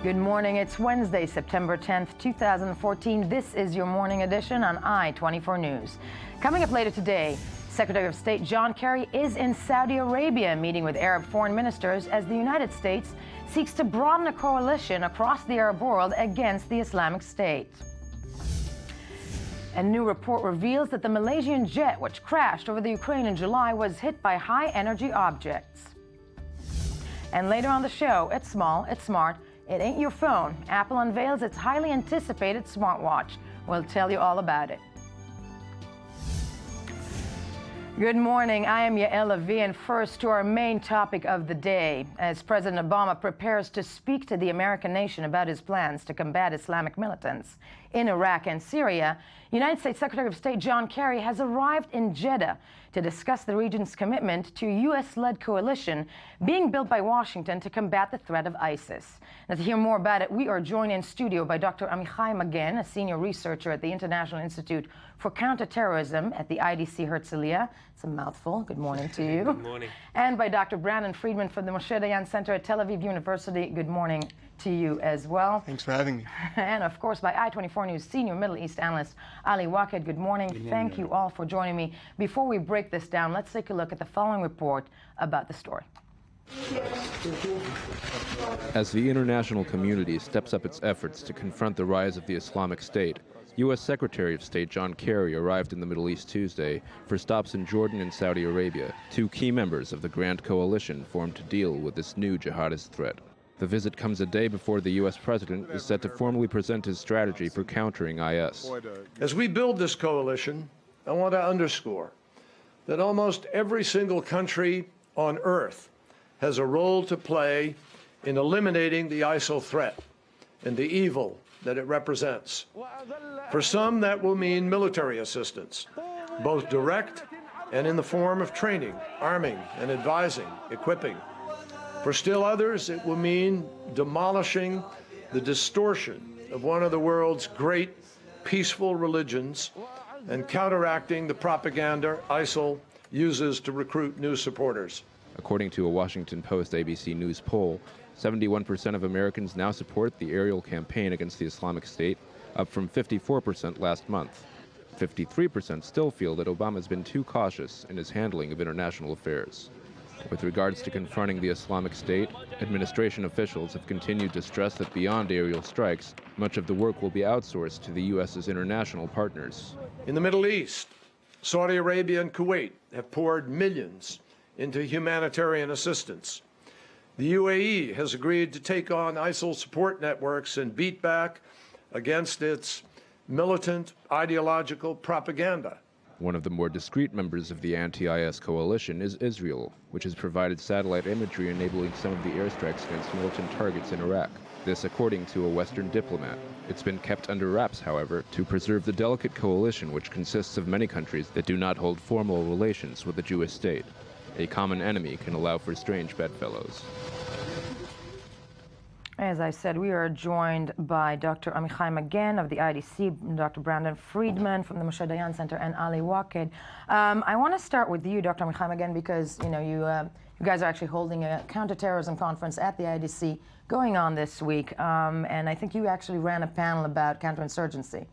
Good morning. It's Wednesday, September 10th, 2014. This is your morning edition on I-24 News. Coming up later today, Secretary of State John Kerry is in Saudi Arabia meeting with Arab foreign ministers as the United States seeks to broaden a coalition across the Arab world against the Islamic State. A new report reveals that the Malaysian jet, which crashed over the Ukraine in July, was hit by high-energy objects. And later on the show, it's small, it's smart, it ain't your phone. Apple unveils its highly anticipated smartwatch. We'll tell you all about it. Good morning. I am Yael Levi, and first to our main topic of the day. As President Obama prepares to speak to the American nation about his plans to combat Islamic militants in Iraq and Syria, United States Secretary of State John Kerry has arrived in Jeddah to discuss the region's commitment to a U.S.-led coalition being built by Washington to combat the threat of ISIS. Now, to hear more about it, we are joined in studio by Dr. Amichai Magen, a senior researcher at the International Institute for Counterterrorism at the IDC Herzliya. It's a mouthful. Good morning to you. Good morning. And by Dr. Brandon Friedman from the Moshe Dayan Center at Tel Aviv University. Good morning to you as well. Thanks for having me. And of course, by I-24 News senior Middle East analyst Ali Waked. Good morning. Thank you all for joining me. Before we break this down, let's take a look at the following report about the story. As the international community steps up its efforts to confront the rise of the Islamic State, U.S. Secretary of State John Kerry arrived in the Middle East Tuesday for stops in Jordan and Saudi Arabia, two key members of the Grand Coalition formed to deal with this new jihadist threat. The visit comes a day before the U.S. president is set to formally present his strategy for countering IS. As we build this coalition, I want to underscore that almost every single country on earth has a role to play in eliminating the ISIL threat and the evil that it represents. For some, that will mean military assistance, both direct and in the form of training, arming, and advising, equipping. For still others, it will mean demolishing the distortion of one of the world's great peaceful religions and counteracting the propaganda ISIL uses to recruit new supporters. According to a Washington Post ABC News poll, 71% of Americans now support the aerial campaign against the Islamic State, up from 54% last month. 53% still feel that Obama's been too cautious in his handling of international affairs. With regards to confronting the Islamic State, administration officials have continued to stress that beyond aerial strikes, much of the work will be outsourced to the U.S.'s international partners. In the Middle East, Saudi Arabia and Kuwait have poured millions into humanitarian assistance. The UAE has agreed to take on ISIL support networks and beat back against its militant ideological propaganda. One of the more discreet members of the anti-IS coalition is Israel, which has provided satellite imagery enabling some of the airstrikes against militant targets in Iraq. This according to a Western diplomat. It's been kept under wraps, however, to preserve the delicate coalition which consists of many countries that do not hold formal relations with the Jewish state. A common enemy can allow for strange bedfellows. As I said, we are joined by Dr. Amichai Magen of the IDC, Dr. Brandon Friedman from the Moshe Dayan Center, and Ali Waked. I want to start with you, Dr. Amichai Magen, because you guys are actually holding a counterterrorism conference at the IDC going on this week, and I think you actually ran a panel about counterinsurgency.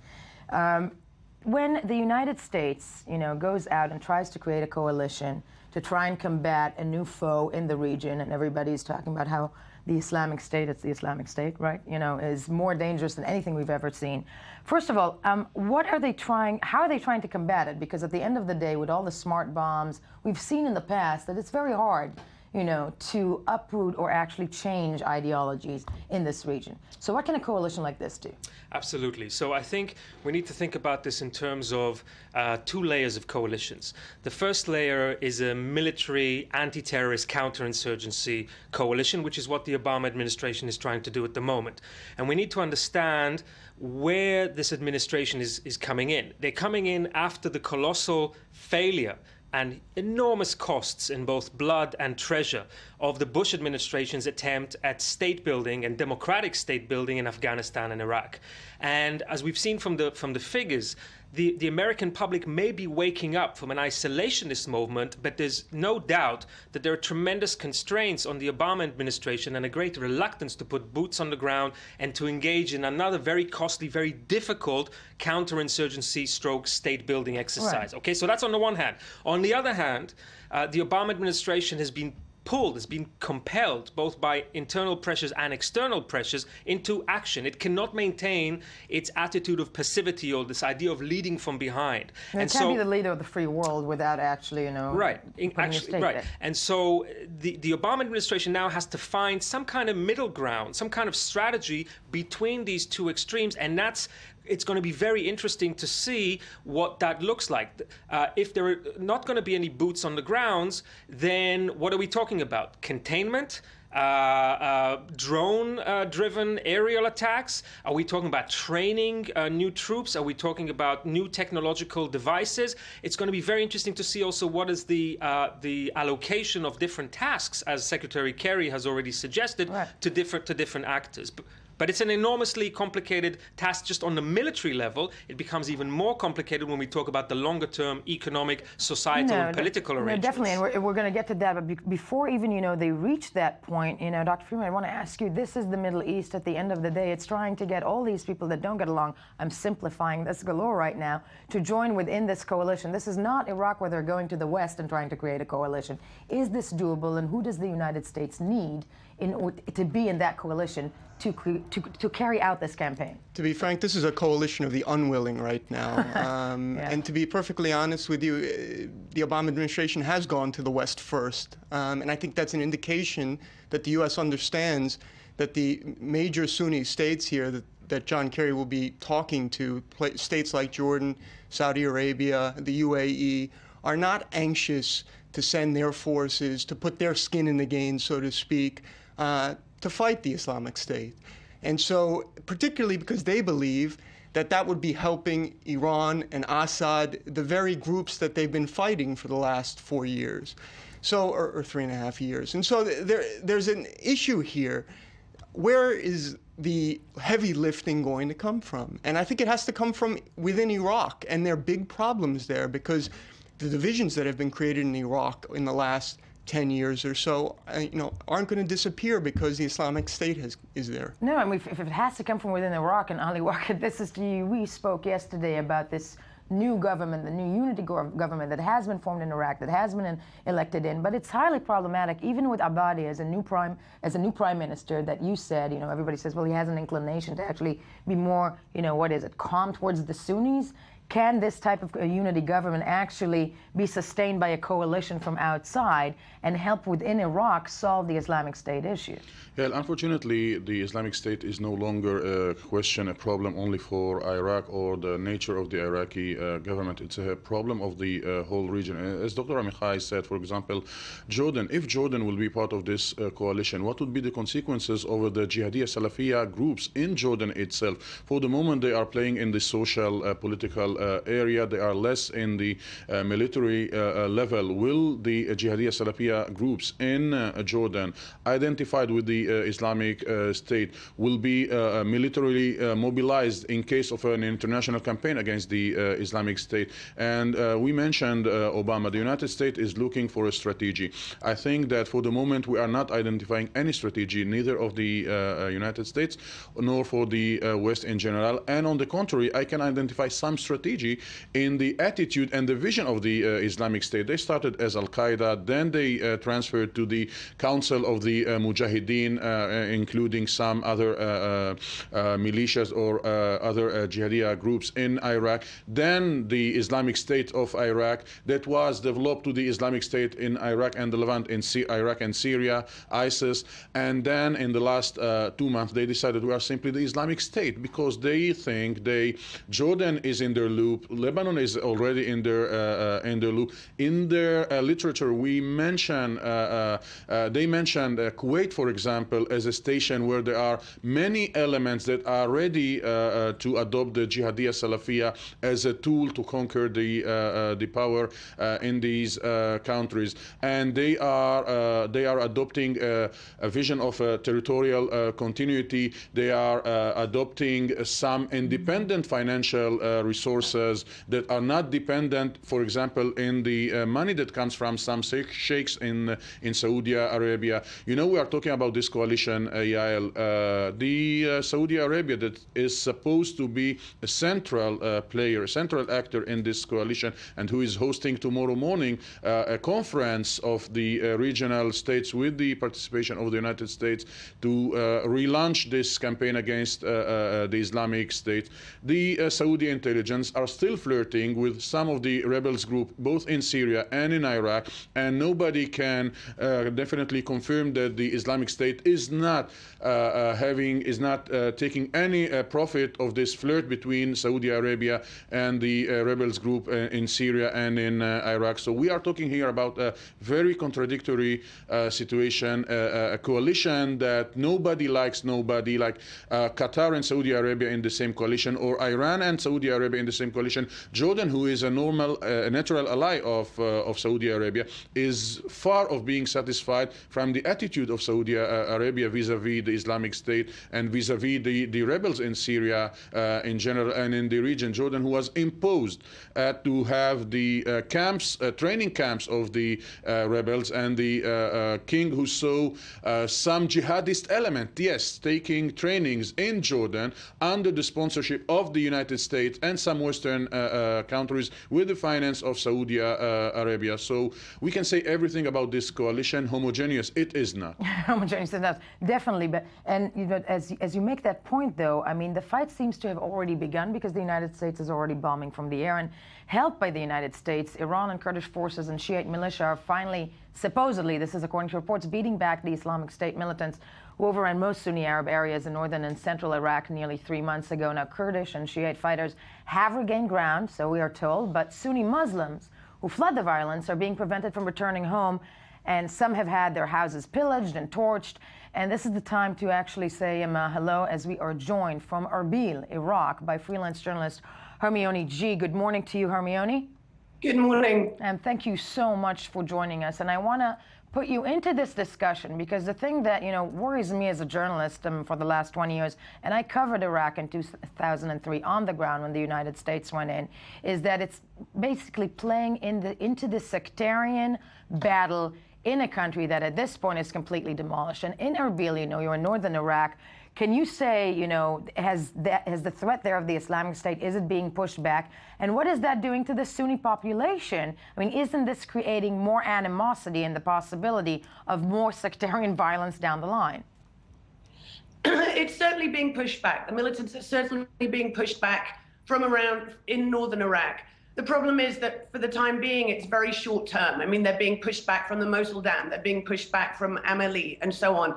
When the United States, goes out and tries to create a coalition to try and combat a new foe in the region, and everybody's talking about how the Islamic State, it's the Islamic State, right, is more dangerous than anything we've ever seen. First of all, how are they trying to combat it? Because at the end of the day, with all the smart bombs, we've seen in the past that it's very hard, to uproot or actually change ideologies in this region. So what can a coalition like this do? Absolutely. So I think we need to think about this in terms of two layers of coalitions. The first layer is a military anti-terrorist counterinsurgency coalition, which is what the Obama administration is trying to do at the moment. And we need to understand where this administration is coming in. They're coming in after the colossal failure and enormous costs in both blood and treasure of the Bush administration's attempt at state building and democratic state building in Afghanistan and Iraq. And as we've seen from the figures, the American public may be waking up from an isolationist movement, but there's no doubt that there are tremendous constraints on the Obama administration and a great reluctance to put boots on the ground and to engage in another very costly, very difficult counterinsurgency stroke state building exercise. Right. Okay, so that's on the one hand. On the other hand, the Obama administration has been compelled both by internal pressures and external pressures into action. It cannot maintain its attitude of passivity or this idea of leading from behind. And it can't be the leader of the free world without actually, right. And so the Obama administration now has to find some kind of middle ground, some kind of strategy between these two extremes, and it's going to be very interesting to see what that looks like. If there are not going to be any boots on the grounds, then what are we talking about? Containment? Drone-driven aerial attacks? Are we talking about training new troops? Are we talking about new technological devices? It's going to be very interesting to see also what is the allocation of different tasks, as Secretary Kerry has already suggested, right, to different actors. But it's an enormously complicated task just on the military level. It becomes even more complicated when we talk about the longer-term economic, societal, and political arrangements. No, definitely, and we're going to get to that. But before even, they reach that point, Dr. Friedman, I want to ask you, this is the Middle East at the end of the day. It's trying to get all these people that don't get along, I'm simplifying this galore right now, to join within this coalition. This is not Iraq where they're going to the West and trying to create a coalition. Is this doable, and who does the United States need to be in that coalition to carry out this campaign? To be frank, this is a coalition of the unwilling right now. Yeah. And to be perfectly honest with you, the Obama administration has gone to the West first. And I think that's an indication that the U.S. understands that the major Sunni states here that John Kerry will be talking to, states like Jordan, Saudi Arabia, the UAE, are not anxious to send their forces, to put their skin in the game, so to speak, to fight the Islamic State. And so, particularly because they believe that would be helping Iran and Assad, the very groups that they've been fighting for the last 4 years, or 3.5 years. And so there's an issue here. Where is the heavy lifting going to come from? And I think it has to come from within Iraq, and there are big problems there because the divisions that have been created in Iraq in the last 10 years or so, aren't going to disappear because the Islamic State is there. No, I mean, if it has to come from within Iraq, and Ali Waqid, this is to you. We spoke yesterday about this new government, the new unity government that has been formed in Iraq, that has been elected in, but it's highly problematic, even with Abadi as a new prime minister. That you said, everybody says, well, he has an inclination to actually be more, calm towards the Sunnis. Can this type of unity government actually be sustained by a coalition from outside and help within Iraq solve the Islamic State issue? Yeah, unfortunately, the Islamic State is no longer a problem only for Iraq or the nature of the Iraqi government. It's a problem of the whole region. As Dr. Amichai said, for example, Jordan, if Jordan will be part of this coalition, what would be the consequences over the Jihadiyya Salafiyya groups in Jordan itself? For the moment, they are playing in the social, political area. They are less in the military level. Will the Jihadiyya Salafiyya groups in Jordan, identified with the Islamic State, will be militarily mobilized in case of an international campaign against the Islamic State? And we mentioned Obama. The United States is looking for a strategy. I think that for the moment we are not identifying any strategy, neither of the United States nor for the West in general. And on the contrary, I can identify some strategy in the attitude and the vision of the Islamic State. They started as Al-Qaeda, then they transferred to the Council of the Mujahideen, including some other militias or other Jihadiyya groups in Iraq. Then the Islamic State of Iraq, that was developed to the Islamic State in Iraq and the Levant, in Iraq and Syria, ISIS. And then in the last 2 months, they decided we are simply the Islamic State because they think Jordan is in their loop. Lebanon is already in their loop. In their literature, they mentioned Kuwait, for example, as a station where there are many elements that are ready to adopt the Jihadiyya Salafiyya as a tool to conquer the power in these countries, and they are adopting a vision of territorial continuity. They are adopting some independent financial resources that are not dependent, for example, in the money that comes from some sheikhs in Saudi Arabia. You know, we are talking about this coalition, Yael. The Saudi Arabia that is supposed to be a central player, a central actor in this coalition, and who is hosting tomorrow morning a conference of the regional states with the participation of the United States to relaunch this campaign against the Islamic State. The Saudi intelligence are still flirting with some of the rebels group, both in Syria and in Iraq, and nobody can definitely confirm that the Islamic State is not taking any profit of this flirt between Saudi Arabia and the rebels group in Syria and in Iraq. So we are talking here about a very contradictory situation, a coalition that nobody likes nobody, like Qatar and Saudi Arabia in the same coalition, or Iran and Saudi Arabia in the same coalition. Jordan, who is a natural ally of Saudi Arabia, is far of being satisfied from the attitude of Saudi Arabia vis-a-vis the Islamic State and vis-a-vis the rebels in Syria in general and in the region. Jordan, who was imposed to have the training camps of the rebels, and the king who saw some jihadist element, yes, taking trainings in Jordan under the sponsorship of the United States and some Western countries with the finance of Saudi Arabia. So we can say everything about this coalition homogeneous. It is not. Homogeneous enough, definitely. But as you make that point, though, I mean, the fight seems to have already begun because the United States is already bombing from the air, and helped by the United States, Iran and Kurdish forces and Shiite militia are finally, supposedly, this is according to reports, beating back the Islamic State militants who overran most Sunni Arab areas in northern and central Iraq nearly 3 months ago. Now, Kurdish and Shiite fighters have regained ground, so we are told, but Sunni Muslims who fled the violence are being prevented from returning home, and some have had their houses pillaged and torched. And this is the time to actually say hello, as we are joined from Erbil, Iraq, by freelance journalist Hermione G. Good morning to you, Hermione. Good morning. And thank you so much for joining us. And I want to put you into this discussion because the thing that, worries me as a journalist for the last 20 years, and I covered Iraq in 2003 on the ground when the United States went in, is that it's basically playing into the sectarian battle in a country that at this point is completely demolished. And in Erbil, you're in northern Iraq. Can you say, has the threat there of the Islamic State, is it being pushed back? And what is that doing to the Sunni population? I mean, isn't this creating more animosity and the possibility of more sectarian violence down the line? It's certainly being pushed back. The militants are certainly being pushed back from around in northern Iraq. The problem is that for the time being, it's very short term. I mean, they're being pushed back from the Mosul Dam, they're being pushed back from Amelie, and so on.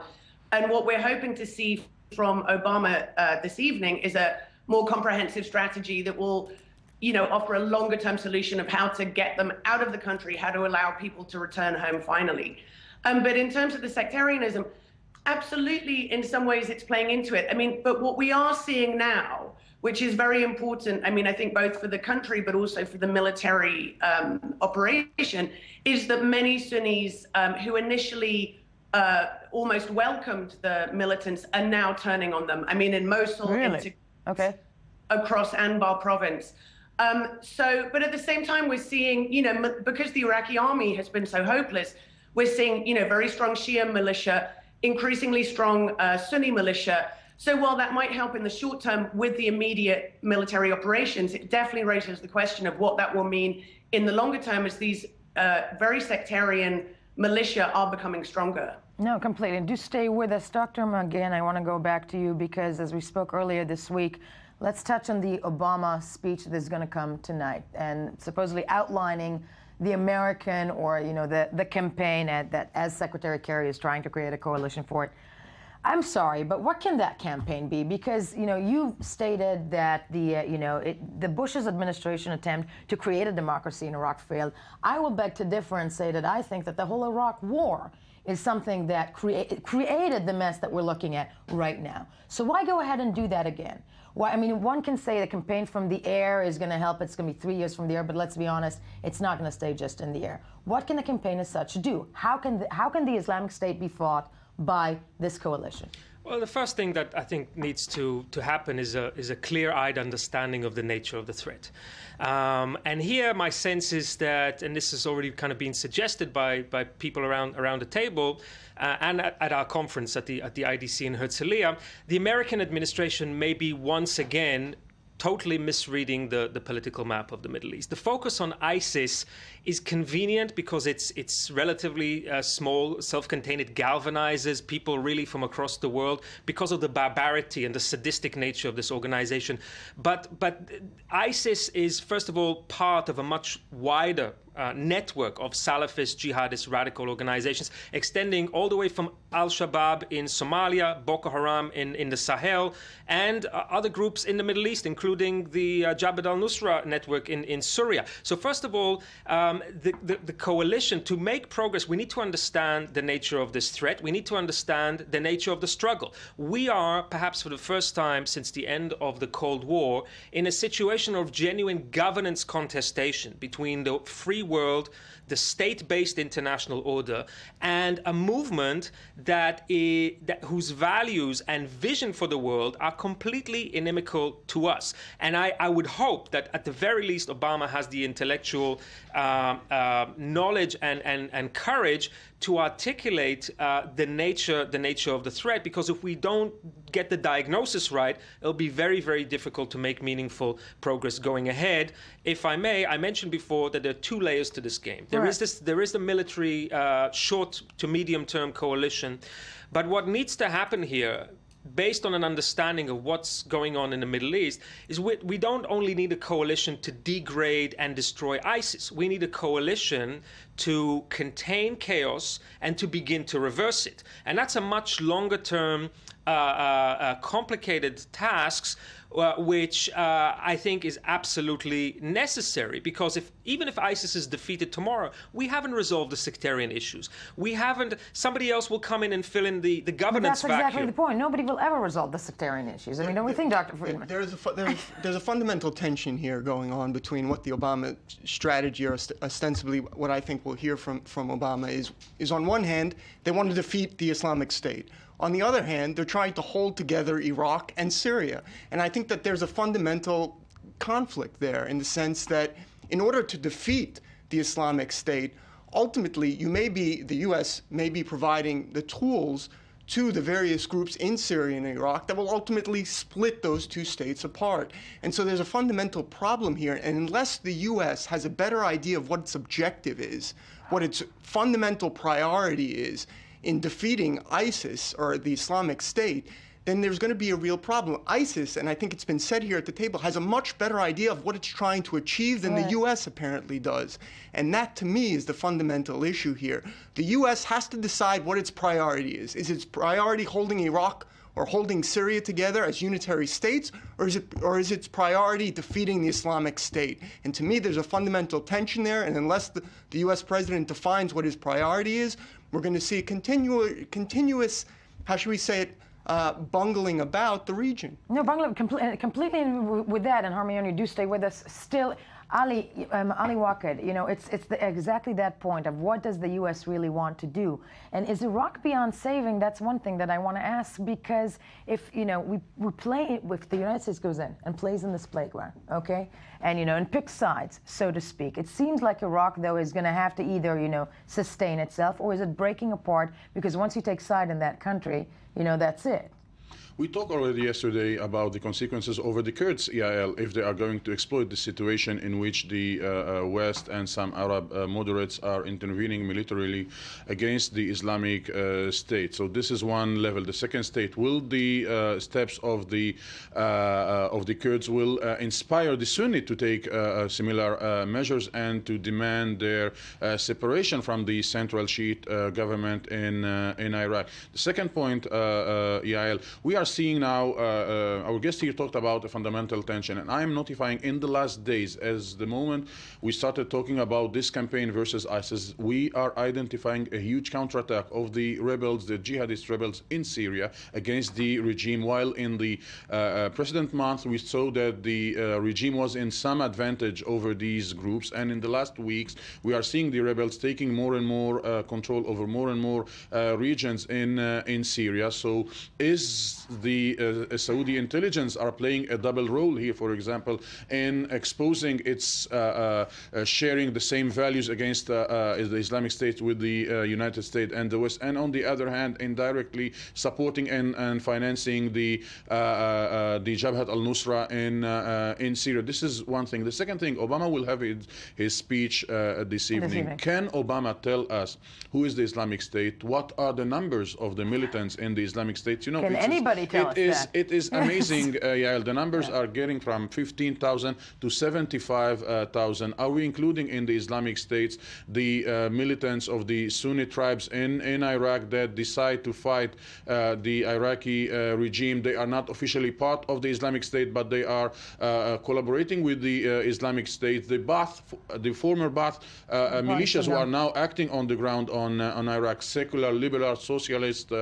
And what we're hoping to see from Obama this evening is a more comprehensive strategy that will, offer a longer term solution of how to get them out of the country, how to allow people to return home finally. But in terms of the sectarianism, absolutely, in some ways it's playing into it. I mean, but what we are seeing now, which is very important, I mean, I think both for the country, but also for the military operation, is that many Sunnis who initially almost welcomed the militants are now turning on them. I mean, in Mosul, really? Okay. Across Anbar province. But at the same time, we're seeing, because the Iraqi army has been so hopeless, we're seeing, very strong Shia militia, increasingly strong Sunni militia. So while that might help in the short term with the immediate military operations, it definitely raises the question of what that will mean in the longer term as these very sectarian militia are becoming stronger. No, completely. And do stay with us. Dr. McGinn, I want to go back to you because as we spoke earlier this week, let's touch on the Obama speech that is going to come tonight and supposedly outlining the American or, the campaign that as Secretary Kerry is trying to create a coalition for it. I'm sorry, but what can that campaign be? Because you stated that the Bush's administration attempt to create a democracy in Iraq failed. I will beg to differ and say that I think that the whole Iraq war is something that created the mess that we're looking at right now. So why go ahead and do that again? Why? I mean, one can say the campaign from the air is going to help. It's going to be 3 years from the air, but let's be honest, it's not going to stay just in the air. What can the campaign as such do? How can the Islamic State be fought by this coalition? Well, the first thing that I think needs to happen is a clear-eyed understanding of the nature of the threat. And here my sense is that, and this has already kind of been suggested by people around the table and at our conference at the IDC in Herzliya, the American administration may be once again totally misreading the political map of the Middle East. The focus on ISIS is convenient because it's relatively small, self-contained. It galvanizes people really from across the world because of the barbarity and the sadistic nature of this organization. But ISIS is, first of all, part of a much wider network of Salafist, jihadist, radical organizations, extending all the way from Al-Shabaab in Somalia, Boko Haram in the Sahel, and other groups in the Middle East, including the Jabhat al-Nusra network in Syria. So first of all, the coalition, to make progress, we need to understand the nature of this threat. We need to understand the nature of the struggle. We are, perhaps for the first time since the end of the Cold War, in a situation of genuine governance contestation between the free world, the state-based international order, and a movement whose values and vision for the world are completely inimical to us. And I would hope that at the very least Obama has the intellectual knowledge and courage to articulate the nature of the threat, because if we don't get the diagnosis right, it'll be very, very difficult to make meaningful progress going ahead. If I may, I mentioned before that there are two layers to this game. There is the military short to medium term coalition, but what needs to happen here, based on an understanding of what's going on in the Middle East, is we don't only need a coalition to degrade and destroy ISIS. We need a coalition to contain chaos and to begin to reverse it. And that's a much longer term, complicated task, which I think is absolutely necessary, because even if ISIS is defeated tomorrow, we haven't resolved the sectarian issues. Somebody else will come in and fill in the governance vacuum. That's exactly the point. Nobody will ever resolve the sectarian issues. I mean, don't we think, Dr. Friedman? There's a fundamental tension here going on between what the Obama strategy, or ostensibly what I think we'll hear from Obama, is on one hand, they want to defeat the Islamic State. On the other hand, they're trying to hold together Iraq and Syria. And I think that there's a fundamental conflict there, in the sense that in order to defeat the Islamic State, ultimately the U.S. may be providing the tools to the various groups in Syria and Iraq that will ultimately split those two states apart. And so there's a fundamental problem here. And unless the U.S. has a better idea of what its objective is, what its fundamental priority is, in defeating ISIS or the Islamic State, then there's going to be a real problem. ISIS, and I think it's been said here at the table, has a much better idea of what it's trying to achieve than the U.S. apparently does. And that, to me, is the fundamental issue here. The U.S. has to decide what its priority is. Is its priority holding Iraq or holding Syria together as unitary states, or is its priority defeating the Islamic State? And to me, there's a fundamental tension there, and unless the U.S. president defines what his priority is, we're going to see a continuous, how should we say it, bungling about the region. No, bungling completely with that, and Hermione, you do stay with us still. Ali Waqid, it's exactly that point of what does the U.S. really want to do, and is Iraq beyond saving? That's one thing that I want to ask, because if we play, if the United States goes in and plays in this playground, okay, and and picks sides, so to speak, it seems like Iraq though is going to have to either sustain itself, or is it breaking apart? Because once you take side in that country, that's it. We talked already yesterday about the consequences over the Kurds, EIL, if they are going to exploit the situation in which the West and some Arab moderates are intervening militarily against the Islamic State. So this is one level. The second state, will the steps of the Kurds will inspire the Sunni to take similar measures and to demand their separation from the central Shiite government in Iraq. The second point, Yael, we are seeing now, our guest here talked about a fundamental tension, and I am notifying in the last days, as the moment we started talking about this campaign versus ISIS, we are identifying a huge counterattack of the rebels, the jihadist rebels in Syria against the regime, while in the precedent month we saw that the regime was in some advantage over these groups, and in the last weeks we are seeing the rebels taking more and more control over more and more regions in Syria. So is the Saudi intelligence are playing a double role here, for example, in exposing its sharing the same values against the Islamic State with the United States and the West, and on the other hand indirectly supporting and financing the Jabhat al-Nusra in Syria. This is one thing. The second thing, Obama will have his speech this evening. Can Obama tell us who is the Islamic State? What are the numbers of the militants in the Islamic State? You know, can anybody tell us that? It is amazing, Yael. The numbers are getting from 15,000 to 75,000. Are we including in the Islamic States the militants of the Sunni tribes in Iraq that decide to fight the Iraqi regime? They are not officially part of the Islamic State, but they are collaborating with the Islamic State. The former Ba'ath militias who are now acting on the ground on Iraq, secular, liberal, socialist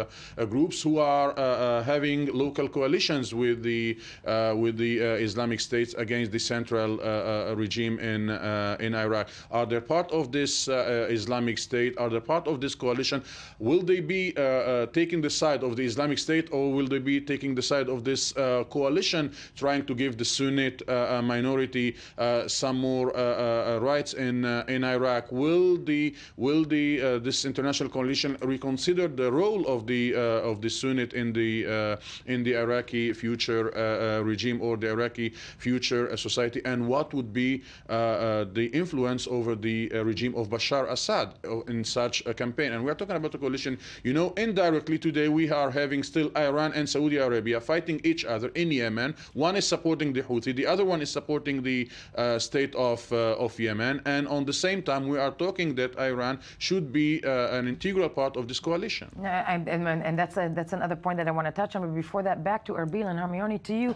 groups who are having local coalitions with the Islamic States against the central regime in Iraq. Are they part of this Islamic State? Are they part of this coalition? Will they be taking the side of the Islamic State, or will they be taking the side of this coalition, trying to give the Sunnite minority some more rights in Iraq? Will this international coalition reconsider the role of the Sunnite in the Iraqi future regime or the Iraqi future society? And what would be the influence over the regime of Bashar Assad in such a campaign? And we are talking about a coalition. You know, indirectly today we are having still Iran and Saudi Arabia fighting each other in Yemen. One is supporting the Houthi, the other one is supporting the state of Yemen. And on the same time, we are talking that Iran should be an integral part of this coalition. And that's another point that I want to touch on. But before that, back to Erbil and Hermione, to you.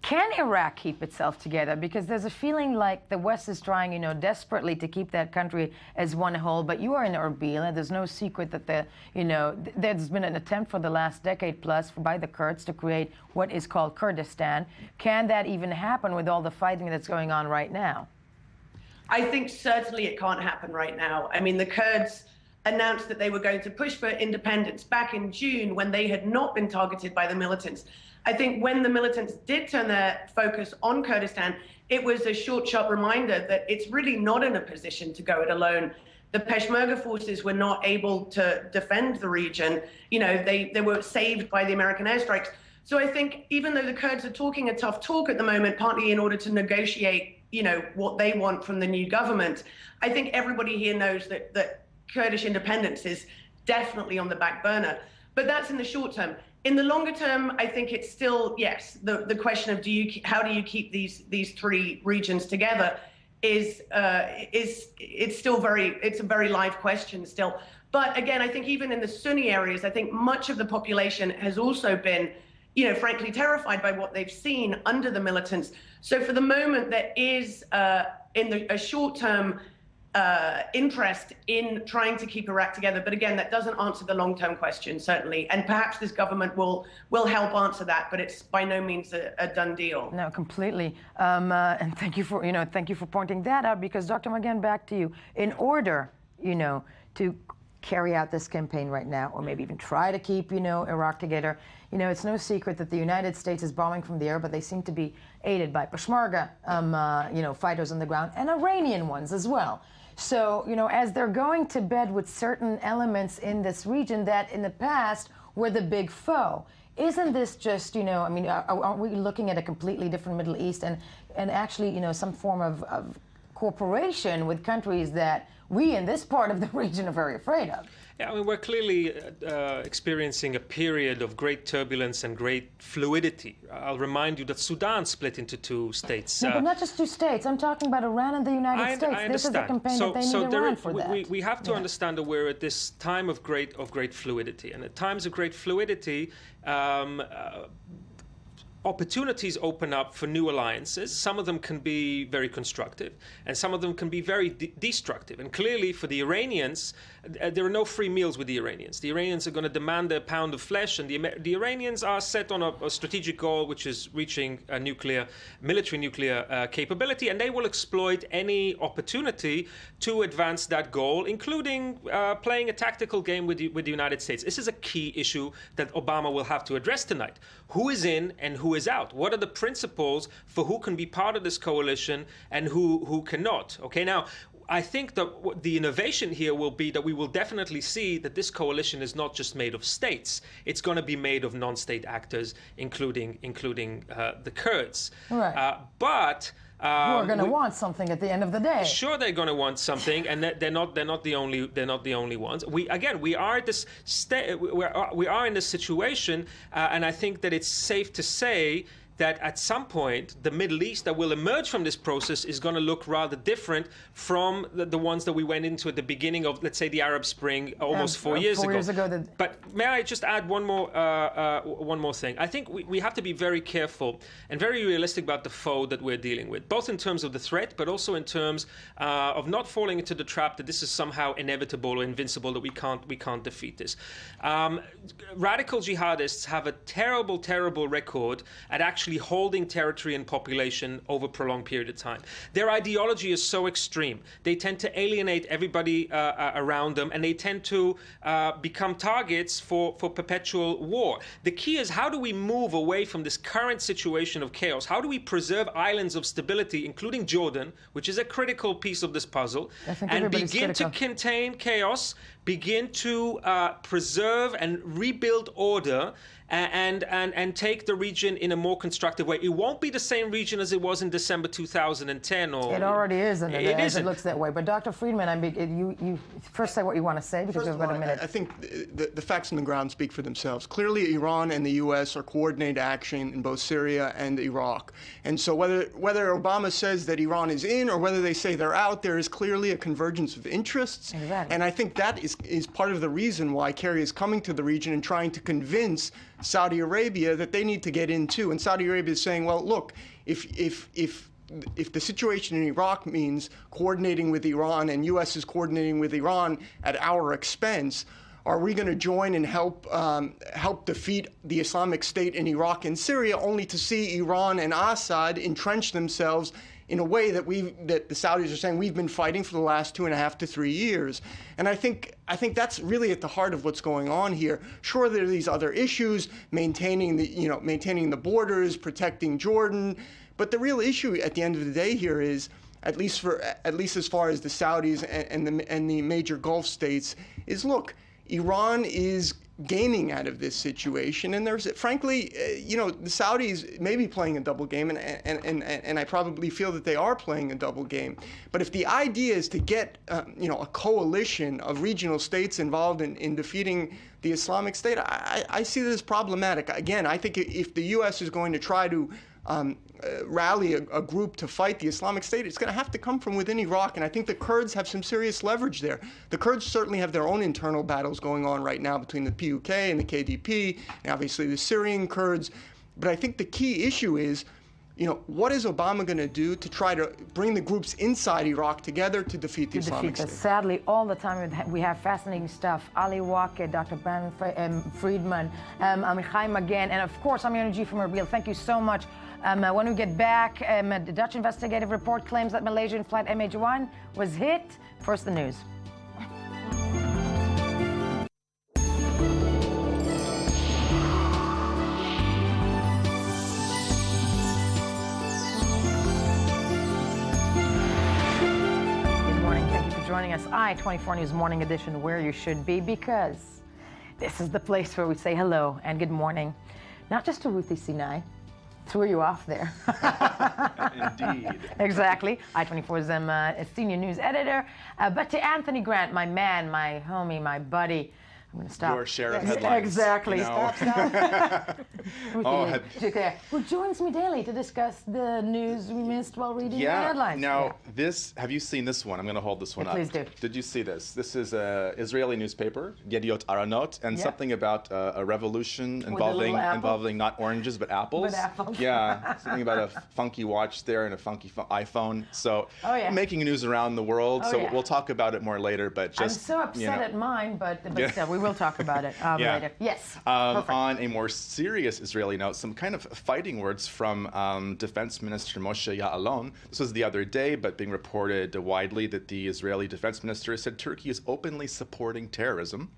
Can Iraq keep itself together? Because there's a feeling like the West is trying, desperately to keep that country as one whole. But you are in Erbil, and there's no secret that there's been an attempt for the last decade plus by the Kurds to create what is called Kurdistan. Can that even happen with all the fighting that's going on right now? I think certainly it can't happen right now. I mean, the Kurds announced that they were going to push for independence back in June when they had not been targeted by the militants. I think when the militants did turn their focus on Kurdistan, it was a short, sharp reminder that it's really not in a position to go it alone. The Peshmerga forces were not able to defend the region. They were saved by the American airstrikes. So I think even though the Kurds are talking a tough talk at the moment, partly in order to negotiate, what they want from the new government, I think everybody here knows that Kurdish independence is definitely on the back burner. But that's in the short term. In the longer term, I think it's still, yes, the question of how do you keep these three regions together it's a very live question still. But again, I think even in the Sunni areas, I think much of the population has also been, frankly terrified by what they've seen under the militants. So for the moment, there is a short-term interest in trying to keep Iraq together. But again, that doesn't answer the long-term question, certainly. And perhaps this government will help answer that, but it's by no means a done deal. No, completely. And thank you for pointing that out, because Dr. Magan, back to you. In order, to carry out this campaign right now, or maybe even try to keep, Iraq together, it's no secret that the United States is bombing from the air, but they seem to be aided by Peshmerga, fighters on the ground, and Iranian ones as well. So, as they're going to bed with certain elements in this region that in the past were the big foe, isn't this just, I mean, aren't we looking at a completely different Middle East and actually, some form of cooperation with countries that we in this part of the region are very afraid of? Yeah, I mean, we're clearly experiencing a period of great turbulence and great fluidity. I'll remind you that Sudan split into two states. No, but not just two states. I'm talking about Iran and the United States. I This is a campaign that they need Iran for that. We have to understand that we're at this time of great fluidity. And at times of great fluidity, opportunities open up for new alliances. Some of them can be very constructive, and some of them can be very destructive. And clearly, for the Iranians, there are no free meals with the Iranians. The Iranians are going to demand a pound of flesh, and the Iranians are set on a strategic goal, which is reaching a military nuclear capability, and they will exploit any opportunity to advance that goal, including playing a tactical game with the United States. This is a key issue that Obama will have to address tonight. Who is in and who is out? What are the principles for who can be part of this coalition and who cannot? Okay, now, I think that the innovation here will be that we will definitely see that this coalition is not just made of states. It's going to be made of non-state actors, including the Kurds. Right. Who are going to want something at the end of the day? Sure, they're going to want something, and they're not the only ones. We are at this we are in this situation, and I think that it's safe to say that at some point, the Middle East that will emerge from this process is going to look rather different from the ones that we went into at the beginning of, let's say, the Arab Spring almost 4 years ago. But may I just add one more thing? I think we have to be very careful and very realistic about the foe that we're dealing with, both in terms of the threat, but also in terms of not falling into the trap that this is somehow inevitable or invincible, that we can't defeat this. Radical jihadists have a terrible, terrible record at actually holding territory and population over a prolonged period of time. Their ideology is so extreme. They tend to alienate everybody around them, and they tend to become targets for perpetual war. The key is, how do we move away from this current situation of chaos? How do we preserve islands of stability, including Jordan, which is a critical piece of this puzzle, and begin to contain chaos, begin to preserve and rebuild order, and take the region in a more constructive way? It won't be the same region as it was in December 2010. It already is, and it looks that way. But Dr. Friedman, you first say what you want to say, because we've got a minute. I think the facts on the ground speak for themselves. Clearly, Iran and the U.S. are coordinated action in both Syria and Iraq. And so whether Obama says that Iran is in or whether they say they're out, there is clearly a convergence of interests. Exactly. And I think that is part of the reason why Kerry is coming to the region and trying to convince Saudi Arabia that they need to get in too. And Saudi Arabia is saying, well, look, if the situation in Iraq means coordinating with Iran and U.S. is coordinating with Iran at our expense, are we going to join and help defeat the Islamic State in Iraq and Syria, only to see Iran and Assad entrench themselves in a way that the Saudis are saying we've been fighting for the last 2.5 to 3 years? And I think that's really at the heart of what's going on here. Sure, there are these other issues, maintaining the borders, protecting Jordan, but the real issue at the end of the day here is, at least as far as the Saudis and the major Gulf states, is, look, Iran is gaining out of this situation, and there's, frankly, the Saudis may be playing a double game, and I probably feel that they are playing a double game. But if the idea is to get a coalition of regional states involved in defeating the Islamic State, I see this as problematic. Again, I think if the U.S. is going to try to rally a group to fight the Islamic State, it's going to have to come from within Iraq, and I think the Kurds have some serious leverage there. The Kurds certainly have their own internal battles going on right now between the PUK and the KDP, and obviously the Syrian Kurds. But I think the key issue is, what is Obama going to do to try to bring the groups inside Iraq together to defeat the Islamic State? Sadly, all the time we have fascinating stuff. Ali Waqed, Dr. Brandon Friedman, Amichai Magen, and of course, I'm Energy from Erbil. Thank you so much. When we get back, the Dutch investigative report claims that Malaysian flight MH1 was hit. First, the news. Joining us, I-24 News Morning Edition, where you should be, because this is the place where we say hello and good morning. not just to Ruthie Sinai, threw you off there. Indeed. Exactly. I-24's a senior news editor. But to Anthony Grant, my man, my homie, my buddy. I'm going to stop. Your share of headlines. Exactly. No. Who joins me daily to discuss the news we missed while reading the headlines. Now, have you seen this one? I'm going to hold this one up. Please do. Did you see this? This is an Israeli newspaper, Yediot Aharonot, and something about a revolution involving not oranges but apples. But apples. Yeah, something about a funky watch there and a funky iPhone. So making news around the world. So we'll talk about it more later. But just I'm so upset at mine, but still, we will talk about it later. Yes. On a more serious Israeli note, some kind of fighting words from Defense Minister Moshe Ya'alon. This was the other day, but being reported widely that the Israeli Defense Minister said Turkey is openly supporting terrorism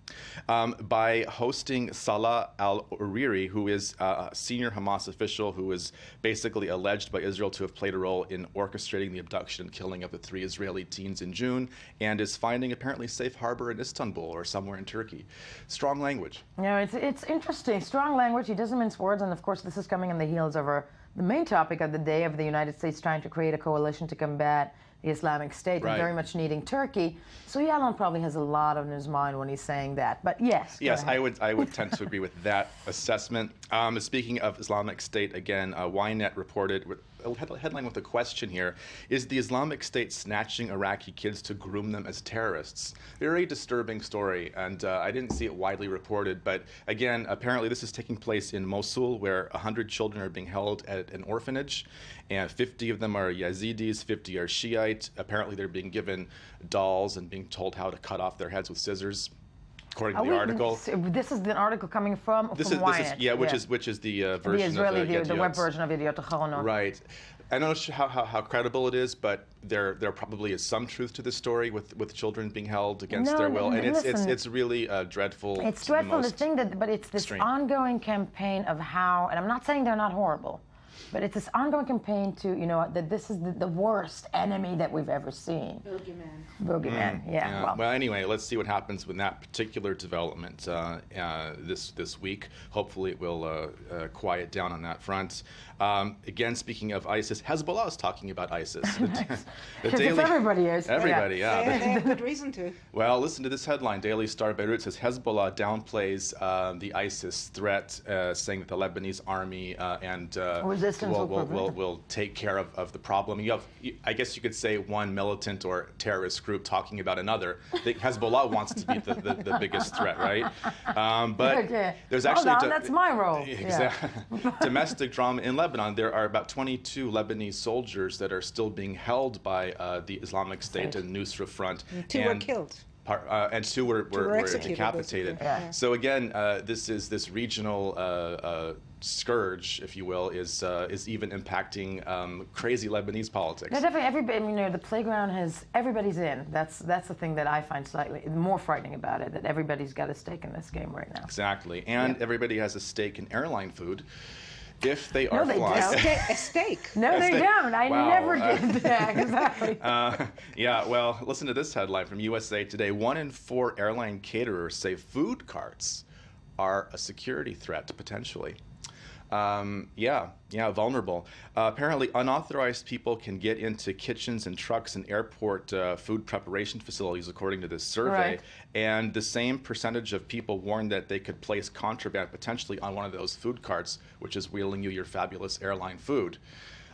by hosting Salah al-Uriri, who is a senior Hamas official who is basically alleged by Israel to have played a role in orchestrating the abduction and killing of the 3 Israeli teens in June, and is finding apparently safe harbor in Istanbul or somewhere in Turkey. Strong language. It's interesting. Strong language. He doesn't mince words, and of course, this is coming on the heels of the main topic of the day of the United States trying to create a coalition to combat the Islamic State and very much needing Turkey. So Ya'alon probably has a lot on his mind when he's saying that. But yes. Yes, I would tend to agree with that assessment. Speaking of Islamic State, again, Ynet reported a headline with a question here: is the Islamic State snatching Iraqi kids to groom them as terrorists? Very disturbing story, and I didn't see it widely reported. But again, apparently this is taking place in Mosul, where 100 children are being held at an orphanage, and 50 of them are Yazidis, 50 are Shiite. Apparently they're being given dolls and being told how to cut off their heads with scissors. According to the article, this is the article coming from Ynet. Which is the version the Israeli, of the web version of Yediot Aharonot. Right. I don't know how credible it is, but there probably is some truth to this story with children being held against their will, and it's really dreadful. It's dreadful. The thing but it's this ongoing campaign of how, and I'm not saying they're not horrible, but it's this ongoing campaign to, that this is the worst enemy that we've ever seen. Boogeyman. Well, anyway, let's see what happens with that particular development this week. Hopefully it will quiet down on that front. Again, speaking of ISIS, Hezbollah is talking about ISIS. Everybody is. Everybody, They have good reason to. Well, listen to this headline. Daily Star Beirut says Hezbollah downplays the ISIS threat, saying that the Lebanese army and will take care of the problem. You have, I guess you could say, one militant or terrorist group talking about another. Hezbollah wants to be the biggest threat, right? But there's actually that's my role. Exactly. Domestic drama in Lebanon. There are about 22 Lebanese soldiers that are still being held by the Islamic State and Nusra Front. And 2 were killed. And 2 were decapitated. Yeah. So again, this regional scourge, if you will, is even impacting crazy Lebanese politics. No, definitely. Everybody, the playground everybody's in. That's the thing that I find slightly more frightening about it. That everybody's got a stake in this game right now. Exactly, and everybody has a stake in airline food. If they are flying. A steak. No, they don't. I never did. Yeah, exactly. Well, listen to this headline from USA Today. 1 in 4 airline caterers say food carts are a security threat, potentially. Vulnerable. Apparently, unauthorized people can get into kitchens and trucks and airport food preparation facilities, according to this survey. Right. And the same percentage of people warned that they could place contraband potentially on one of those food carts, which is wheeling you your fabulous airline food.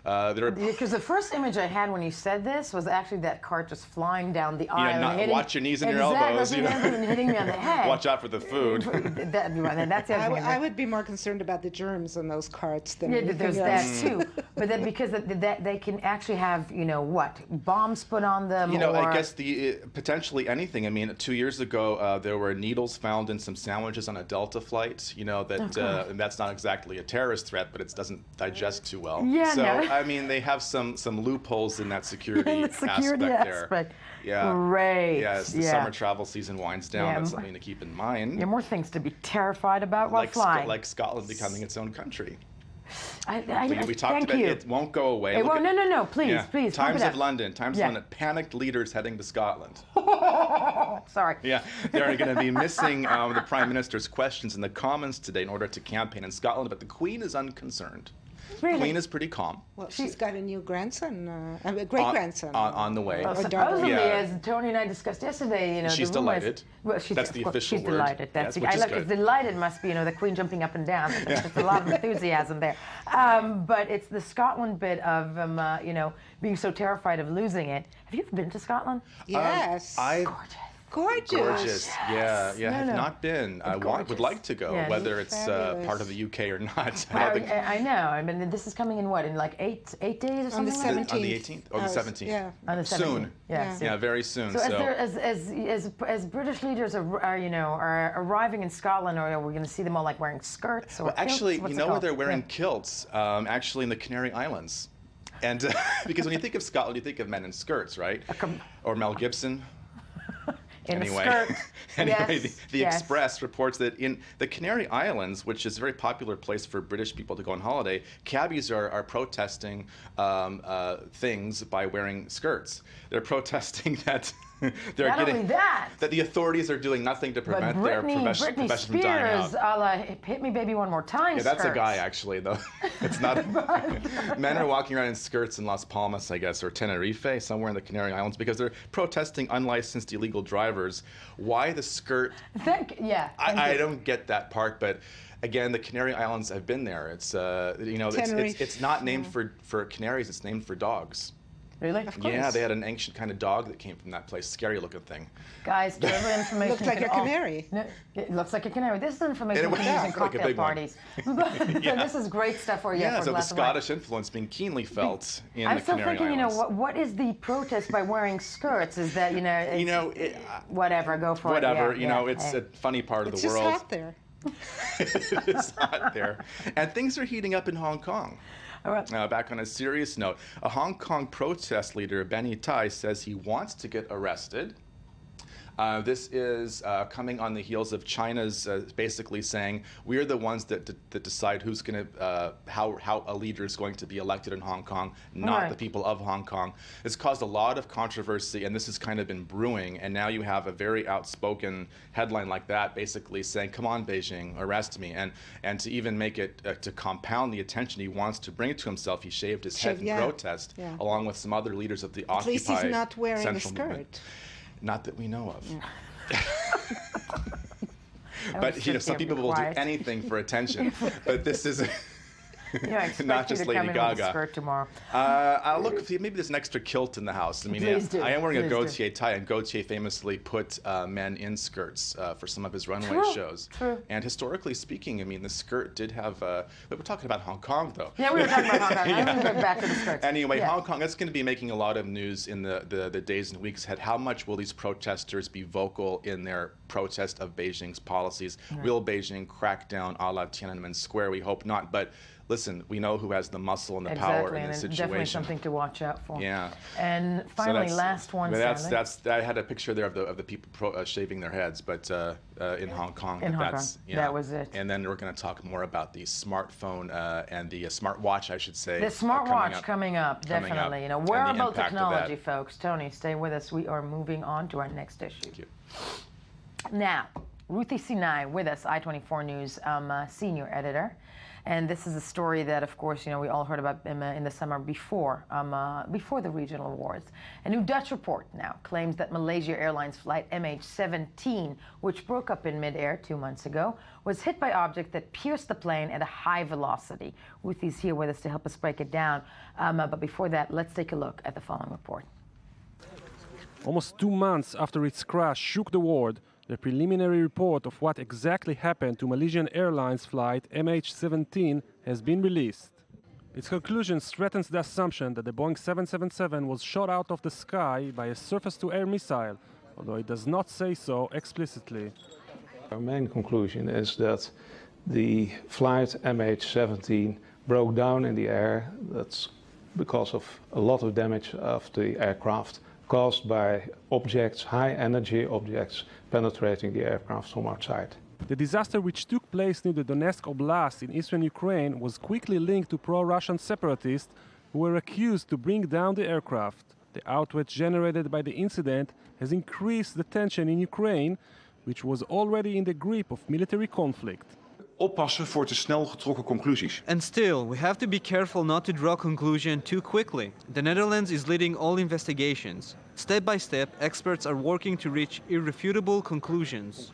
Because the first image I had when you said this was actually that cart just flying down the aisle. Watch your knees and your elbows. And hitting me on the head. Watch out for the food. I would be more concerned about the germs on those carts than there's that too. But then because they can actually have, bombs put on them. I guess potentially anything. I mean, 2 years ago, there were needles found in some sandwiches on a Delta flight. And that's not exactly a terrorist threat, but it doesn't digest too well. I mean, they have some loopholes in that security aspect there. Yeah. Great. Yeah, as the summer travel season winds down, that's something to keep in mind. Yeah, more things to be terrified about while flying. Like Scotland becoming its own country. We talked about it won't go away. No, please. Times of London. Panicked leaders heading to Scotland. Sorry. Yeah, they're going to be missing the Prime Minister's questions in the Commons today in order to campaign in Scotland, but the Queen is unconcerned. Really? Queen is pretty calm. Well, she's got a new grandson, a great-grandson. On the way. Well, Or supposedly, Yeah. as Tony and I discussed yesterday, She's the rumors, delighted. Well, she's, That's the of course, official she's word. delighted. That's Yes, the, which I is look. good. It's delighted must be, the Queen jumping up and down. There's just a lot of enthusiasm there. But it's the Scotland bit of, being so terrified of losing it. Have you ever been to Scotland? Yes. Gorgeous. Gorgeous. Yeah, No, have no. not been. I gorgeous. would like to go, Yeah, whether it's fabulous. part of the UK or not. I know. I mean, this is coming in what, in like eight days or something? On the like that? 17th. On the 18th or the 17th. Yeah. On the 17th. Soon. Yeah. Yeah, very soon. So as British leaders are arriving in Scotland, or are we going to see them all like wearing skirts or Well, actually, kilts? What's you it know where called? they're wearing Yeah. kilts? Actually, in the Canary Islands. And because when you think of Scotland, you think of men in skirts, right? Or Mel Gibson. In Anyway, a skirt. anyway, Yes, the yes. Express reports that in the Canary Islands, which is a very popular place for British people to go on holiday, cabbies are protesting things by wearing skirts. They're protesting that they're Not getting only that, that the authorities are doing nothing to but prevent their Britney profession from dying out. Spears, a la "Hit Me, Baby, One More Time." Yeah, that's a skirts. guy actually, though. It's not. Men are walking around in skirts in Las Palmas, I guess, or Tenerife, somewhere in the Canary Islands, because they're protesting unlicensed illegal drivers. Why the skirt? Thank you. I don't get that part, but again, the Canary Islands, I've been there. It's it's not named for canaries. It's named for dogs. Really? Of course. Yeah, they had an ancient kind of dog that came from that place. Scary looking thing. Guys, whatever information. Looks like can a all- canary. No, it looks like a canary. This is information And we it can use was- in like a cocktail big one. parties. But Yeah. this is great stuff for you. Yeah, for a so the glass of wine. Scottish influence being keenly felt in I'm the still Canary thinking, Islands. what is the protest by wearing skirts? Is that, it's, whatever, go for Whatever, it. it's Hey. a funny part of It's the just world. hot there. It is hot there. And things are heating up in Hong Kong. All right. Back on a serious note, a Hong Kong protest leader, Benny Tai, says he wants to get arrested. This is coming on the heels of China's basically saying we're the ones that decide who's going to how a leader is going to be elected in Hong Kong, not Right. the people of Hong Kong. It's caused a lot of controversy, and this has kind of been brewing. And now you have a very outspoken headline like that, basically saying, "Come on, Beijing, arrest me." And to even make it to compound the attention he wants to bring it to himself, he shaved his head in Yeah. protest, Yeah. along with some other leaders of the At least Occupy he's not wearing a Central Movement. skirt. Not that we know of. I But would you know, sit some there and people be will do quiet. anything for attention. But this is Yeah, I expect not you just to Lady come in with a Gaga. skirt tomorrow. I'll look. Maybe there's an extra kilt in the house. I mean, Please do. I am wearing a Please do. Gautier tie, and Gautier famously put men in skirts for some of his runway True, shows. true. And historically speaking, I mean, the skirt did have. But we're talking about Hong Kong, though. Yeah, we were talking about Hong Kong. I'm going to go back to the skirts. Anyway, Yeah. Hong Kong, that's going to be making a lot of news in the days and weeks ahead. How much will these protesters be vocal in their protest of Beijing's policies? Will Beijing crack down a la Tiananmen Square? We hope not. But listen, we know who has the muscle and the power Exactly, in and this it's situation. definitely something to watch out for. Yeah. And So finally, that's- last one, but Sally. I had a picture there of the people shaving their heads, but in Hong Kong. In but Hong that's, Kong. yeah. That was it. And then we're going to talk more about the smartphone and the smartwatch, I should say. The smartwatch coming up, Coming up, definitely. and the Wearable impact of technology, that. folks. Tony, stay with us. We are moving on to our next issue. Thank you. Now, Ruthie Sinai with us, I-24 News senior editor. And this is a story that, of course, we all heard about in the summer before the regional awards. A new Dutch report now claims that Malaysia Airlines flight MH17, which broke up in midair 2 months ago, was hit by objects that pierced the plane at a high velocity. Ruthie's here with us to help us break it down. But before that, let's take a look at the following report. Almost 2 months after its crash shook the world, the preliminary report of what exactly happened to Malaysian Airlines flight MH17 has been released. Its conclusion threatens the assumption that the Boeing 777 was shot out of the sky by a surface-to-air missile, although it does not say so explicitly. Our main conclusion is that the flight MH17 broke down in the air. That's because of a lot of damage of the aircraft caused by objects, high-energy objects, penetrating the aircraft from outside. The disaster, which took place near the Donetsk Oblast in eastern Ukraine, was quickly linked to pro-Russian separatists who were accused to bring down the aircraft. The outrage generated by the incident has increased the tension in Ukraine, which was already in the grip of military conflict. Oppassen voor te snel getrokken conclusies. And still, we have to be careful not to draw conclusions too quickly. The Netherlands is leading all investigations. Step by step, experts are working to reach irrefutable conclusions.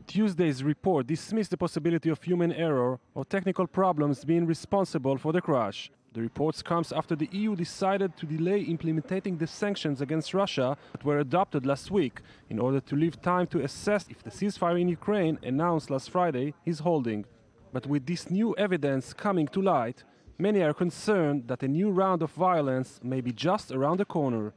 Tuesday's report dismissed the possibility of human error or technical problems being responsible for the crash. The report comes after the EU decided to delay implementing the sanctions against Russia that were adopted last week in order to leave time to assess if the ceasefire in Ukraine announced last Friday is holding. But with this new evidence coming to light, many are concerned that a new round of violence may be just around the corner.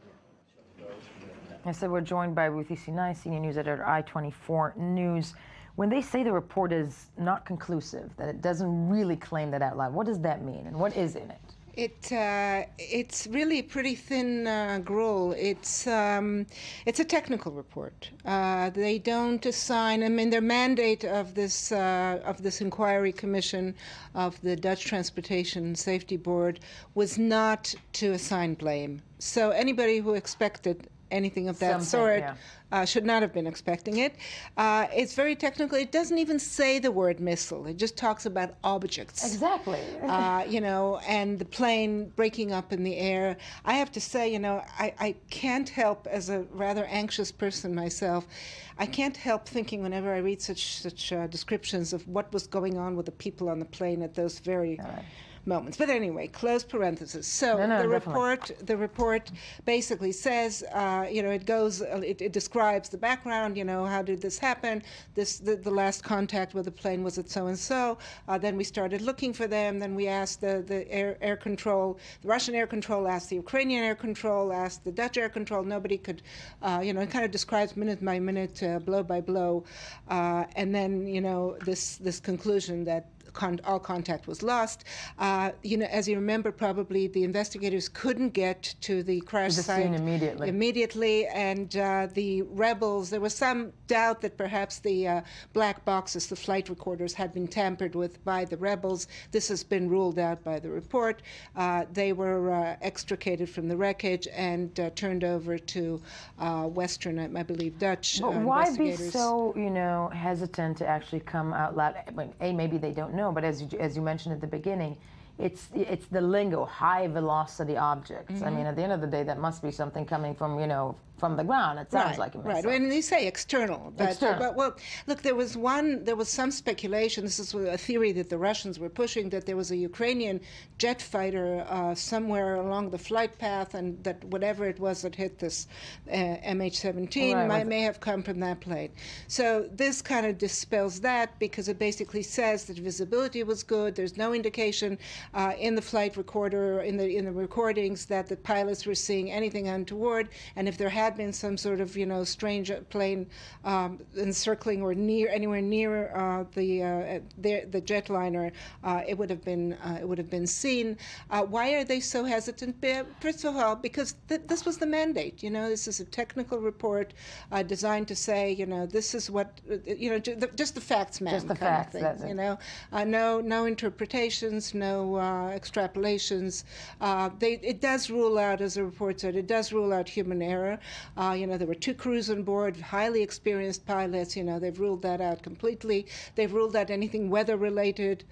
I said we're joined by Ruthie Sinai, senior news editor at I-24 News. When they say the report is not conclusive, that it doesn't really claim that out loud, what does that mean and what is in it? It's really pretty thin gruel. It's a technical report. They don't assign. I mean, their mandate of this inquiry commission of the Dutch Transportation Safety Board was not to assign blame. So anybody who expected anything of that sort should not have been expecting it. It's very technical. It doesn't even say the word missile. It just talks about objects. Exactly. And the plane breaking up in the air. I have to say, I can't help, as a rather anxious person myself, I can't help thinking whenever I read such descriptions of what was going on with the people on the plane at those very moments. But anyway, close parenthesis. So the report basically says, it describes the background. How did this happen? The last contact with the plane was at so and so. Then we started looking for them. Then we asked the air control. The Russian air control asked the Ukrainian air control. Asked the Dutch air control. Nobody could. It kind of describes minute by minute, blow by blow, and then this conclusion that all contact was lost. As you remember, probably the investigators couldn't get to the crash site immediately, and the rebels. There was some doubt that perhaps the black boxes, the flight recorders, had been tampered with by the rebels. This has been ruled out by the report. They were extricated from the wreckage and turned over to Western, I believe, Dutch investigators. But why be so, hesitant to actually come out loud? Maybe they don't know, but as you mentioned at the beginning, it's the lingo, high velocity objects. Mm-hmm. I mean, at the end of the day, that must be something coming from the ground. It sounds like a missile. Right. When they say external, but well, look, there was some speculation. This is a theory that the Russians were pushing, that there was a Ukrainian jet fighter somewhere along the flight path, and that whatever it was that hit this MH17 may have come from that plane. So this kind of dispels that, because it basically says that visibility was good. There's no indication in the flight recorder, in the recordings, that the pilots were seeing anything untoward, and if there had been some sort of strange plane encircling or anywhere near the jetliner, it would have been seen. Why are they so hesitant? First of all, because this was the mandate. This is a technical report designed to say, this is what just the facts, man. Just the facts. That's it. No interpretations, no extrapolations. It does rule out, as the report said, it does rule out human error. There were 2 crews on board, highly experienced pilots. They've ruled that out completely. They've ruled out anything weather-related,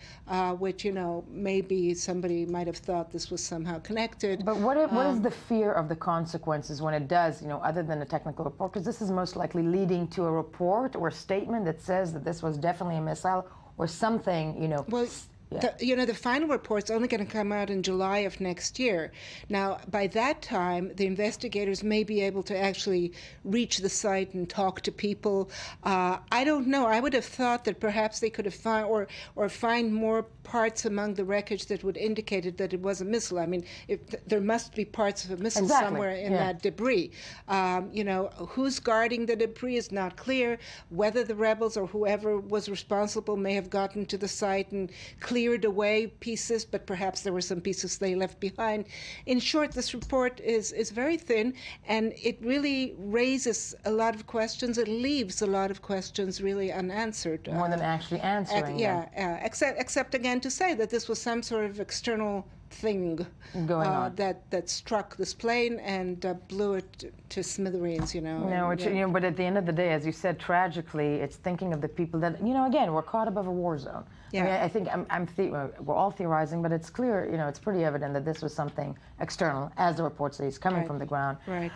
which, maybe somebody might have thought this was somehow connected. But what is the fear of the consequences when it does, other than a technical report? Because this is most likely leading to a report or a statement that says that this was definitely a missile or something, Well, the final report's only going to come out in July of next year. Now, by that time, the investigators may be able to actually reach the site and talk to people. I don't know. I would have thought that perhaps they could have found or find more parts among the wreckage that would indicate that it was a missile. I mean, there must be parts of a missile somewhere in that debris. Who's guarding the debris is not clear. Whether the rebels or whoever was responsible may have gotten to the site and cleared away pieces, but perhaps there were some pieces they left behind. In short, this report is very thin, and it really raises a lot of questions. It leaves a lot of questions really unanswered. More than actually answering. Except again to say that this was some sort of external thing Going on. that struck this plane and blew it to smithereens, But at the end of the day, as you said, tragically, it's thinking of the people that, again, we're caught above a war zone. Yeah. I mean, I think we're all theorizing, but it's clear, it's pretty evident that this was something external, as the report says, coming from the ground. Right.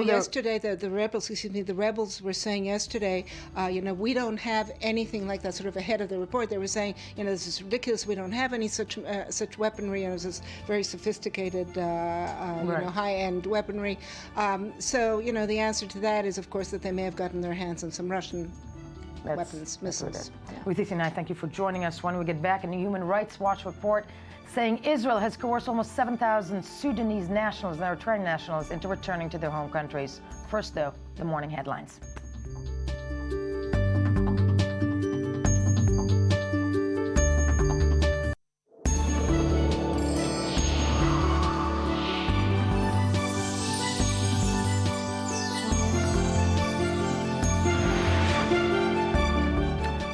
Yesterday, the rebels were saying yesterday, we don't have anything like that. Sort of ahead of the report, they were saying, this is ridiculous. We don't have any such weaponry. It's this very sophisticated, high-end weaponry. So the answer to that is, of course, that they may have gotten their hands on some Russian weapons, missiles. Uthisi and I thank you for joining us. When we get back, a new Human Rights Watch report saying Israel has coerced almost 7,000 Sudanese nationals and Eritrean nationals into returning to their home countries. First, though, the morning headlines.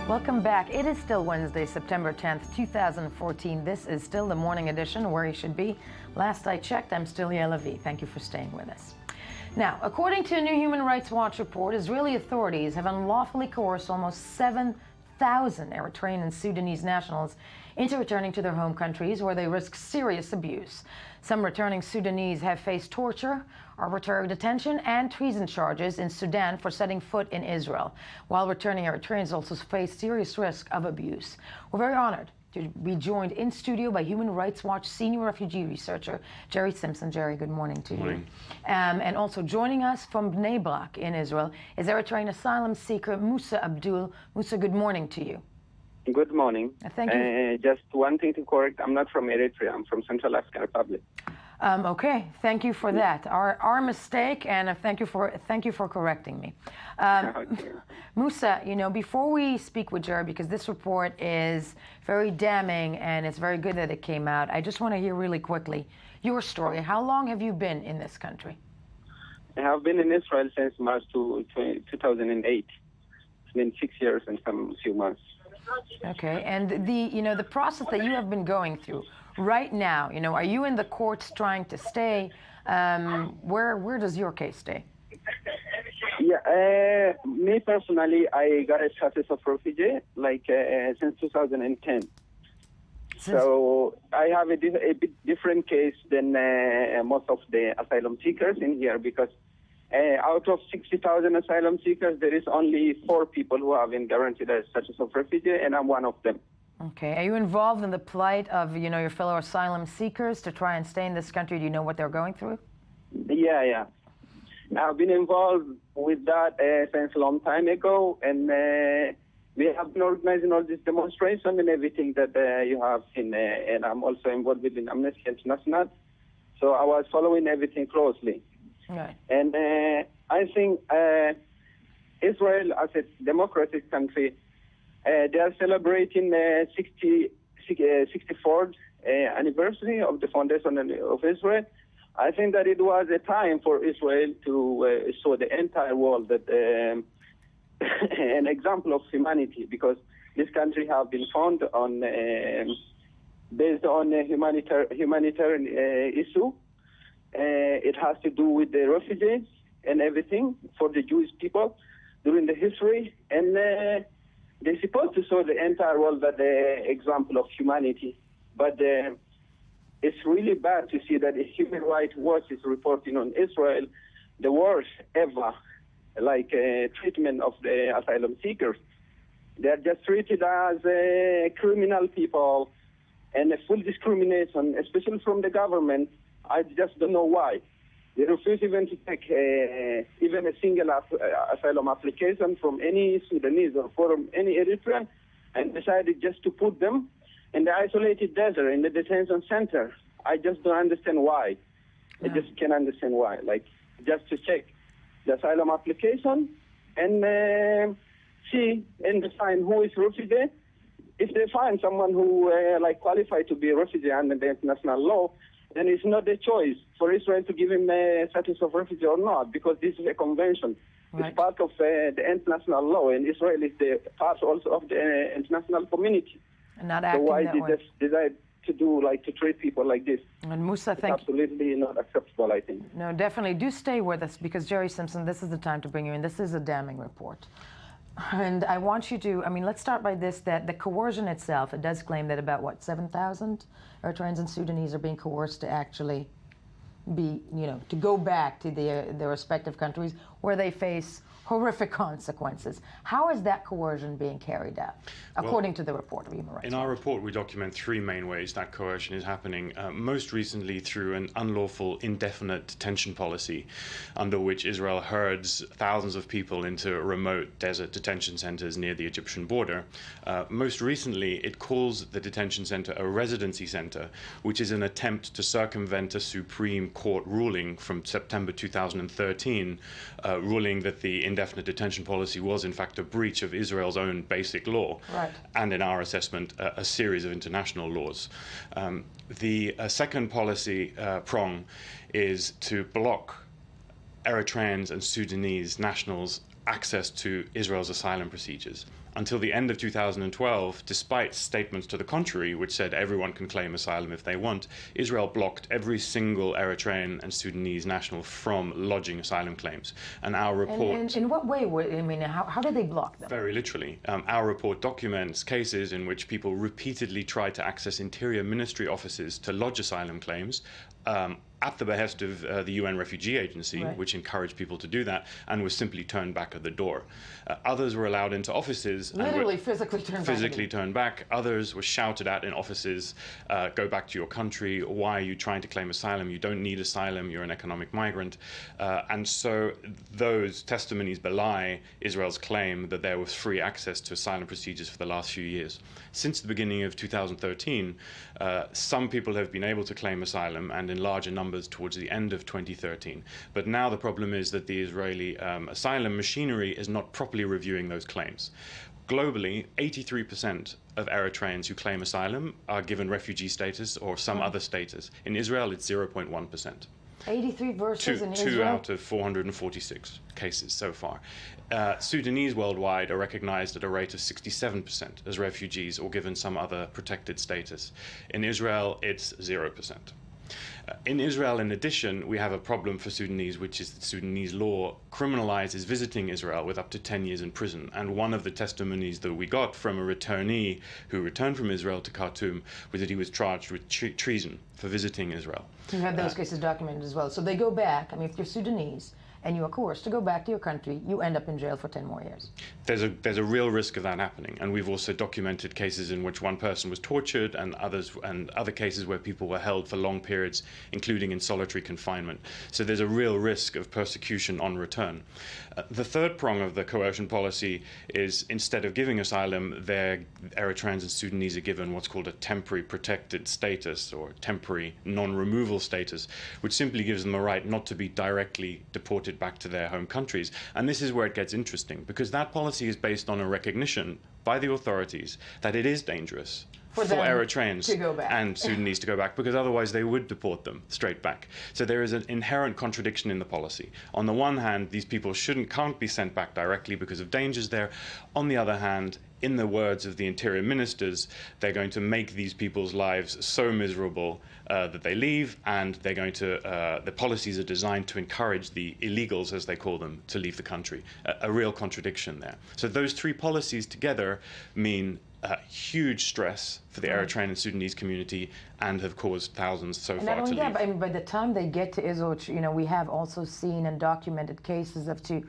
Welcome back. It is still Wednesday, September 10th, 2014. This is still the morning edition, where you should be. Last I checked, I'm still Yael Avi. Thank you for staying with us. Now, according to a new Human Rights Watch report, Israeli authorities have unlawfully coerced almost 7,000 Eritrean and Sudanese nationals into returning to their home countries, where they risk serious abuse. Some returning Sudanese have faced torture, arbitrary detention, and treason charges in Sudan for setting foot in Israel, while returning Eritreans also face serious risk of abuse. We're very honored to be joined in studio by Human Rights Watch senior refugee researcher Jerry Simpson. Jerry, good morning to you. And also joining us from Bnei Brak in Israel is Eritrean asylum seeker Musa Abdul. Musa, good morning to you. Good morning. Thank you. Just one thing to correct, I'm not from Eritrea, I'm from Central African Republic. Okay, thank you for that. Our mistake, and thank you for correcting me. Okay. Musa, before we speak with Jerry, because this report is very damning and it's very good that it came out, I just want to hear really quickly your story. How long have you been in this country? I have been in Israel since March 2008. It's been 6 years and some few months. Okay, and the process that you have been going through right now, are you in the courts trying to stay? Where does your case stay? Yeah, me personally, I got a status of refugee since 2010. So I have a bit different case than most of the asylum seekers in here, because out of 60,000 asylum seekers, there is only 4 people who have been guaranteed a status of refugee, and I'm one of them. Okay. Are you involved in the plight of, your fellow asylum seekers to try and stay in this country? Do you know what they're going through? Yeah. I've been involved with that since a long time ago, and we have been organizing all this demonstration and everything that you have seen, and I'm also involved with Amnesty International, so I was following everything closely. Right. And I think Israel, as a democratic country, they are celebrating 64th anniversary of the foundation of Israel. I think that it was a time for Israel to show the entire world that an example of humanity, because this country have been founded on based on a humanitarian issue. It has to do with the refugees and everything for the Jewish people during the history, and they're supposed to show the entire world that the example of humanity. But it's really bad to see that the Human Rights Watch is reporting on Israel the worst ever, treatment of the asylum seekers. They're just treated as criminal people, and a full discrimination, especially from the government. I just don't know why. They refuse even to take even a single asylum application from any Sudanese or from any Eritrean, and decided just to put them in the isolated desert, in the detention center. I just don't understand why. I just can't understand why. Just to check the asylum application and see and define who is refugee. If they find someone who qualified to be a refugee under the international law, then it's not a choice for Israel to give him a status of refugee or not, because this is a convention. Right. It's part of the international law, and Israel is the part also of the international community. And not acting so why that they way. just decide to do, like to treat people like this. And Musa, It's thank absolutely not acceptable, I think. No, definitely. Do stay with us because Jerry Simpson, this is the time to bring you in. This is a damning report. And I want you to, let's start by this, that the coercion itself, it does claim that about, 7,000 Eritreans and Sudanese are being coerced to actually be, to go back to their respective countries where they face horrific consequences. How is that coercion being carried out, according to the report of Human Rights In our report, we document three main ways that coercion is happening. Most recently through an unlawful indefinite detention policy, under which Israel herds thousands of people into remote desert detention centers near the Egyptian border. Most recently, it calls the detention center a residency center, which is an attempt to circumvent a Supreme Court ruling from September 2013, ruling that the indefinite detention policy was in fact a breach of Israel's own basic law, Right. and in our assessment, a series of international laws. The second policy prong is to block Eritreans and Sudanese nationals access to Israel's asylum procedures. Until the end of 2012, despite statements to the contrary, which said everyone can claim asylum if they want, Israel blocked every single Eritrean and Sudanese national from lodging asylum claims. And our report... And in what way? How did they block them? Very literally. Our report documents cases in which people repeatedly tried to access Interior Ministry offices to lodge asylum claims, at the behest of the UN Refugee Agency, Right. which encouraged people to do that, and was simply turned back at the door. Others were allowed into offices. Literally physically turned back. Others were shouted at in offices, go back to your country, why are you trying to claim asylum? You don't need asylum, you're an economic migrant. And so those testimonies belie Israel's claim that there was free access to asylum procedures for the last few years. Since the beginning of 2013, some people have been able to claim asylum, and in larger numbers towards the end of 2013. But now the problem is that the Israeli asylum machinery is not properly reviewing those claims. Globally, 83% of Eritreans who claim asylum are given refugee status or some other status. In Israel, it's 0.1%. 83 versus in Israel? Two out of 446 cases so far. Sudanese worldwide are recognized at a rate of 67% as refugees or given some other protected status. In Israel, it's 0%. In Israel, in addition, we have a problem for Sudanese, which is that Sudanese law criminalizes visiting Israel with up to 10 years in prison. And one of the testimonies that we got from a returnee who returned from Israel to Khartoum was that he was charged with treason for visiting Israel. You have those cases documented as well. So they go back. If you're Sudanese and you are coerced to go back to your country, you end up in jail for 10 more years. There's a real risk of that happening, and we've also documented cases in which one person was tortured, and other cases where people were held for long periods, including in solitary confinement. So there's a real risk of persecution on return. The third prong of the coercion policy is, instead of giving asylum, Eritreans and Sudanese are given what's called a temporary protected status, or temporary non-removal status, which simply gives them the right not to be directly deported back to their home countries. And this is where it gets interesting, because that policy is based on a recognition by the authorities that it is dangerous for Eritreans to go back. and Sudanese to go back, because otherwise they would deport them straight back. So there is an inherent contradiction in the policy. On the one hand, these people can't be sent back directly because of dangers there. On the other hand, in the words of the interior ministers, they're going to make these people's lives so miserable that they leave, and they're going to, the policies are designed to encourage the illegals, as they call them, to leave the country. A real contradiction there. So those three policies together mean huge stress for the Eritrean and Sudanese community, and have caused thousands so far to leave. But by the time they get to Israel, we have also seen and documented cases of to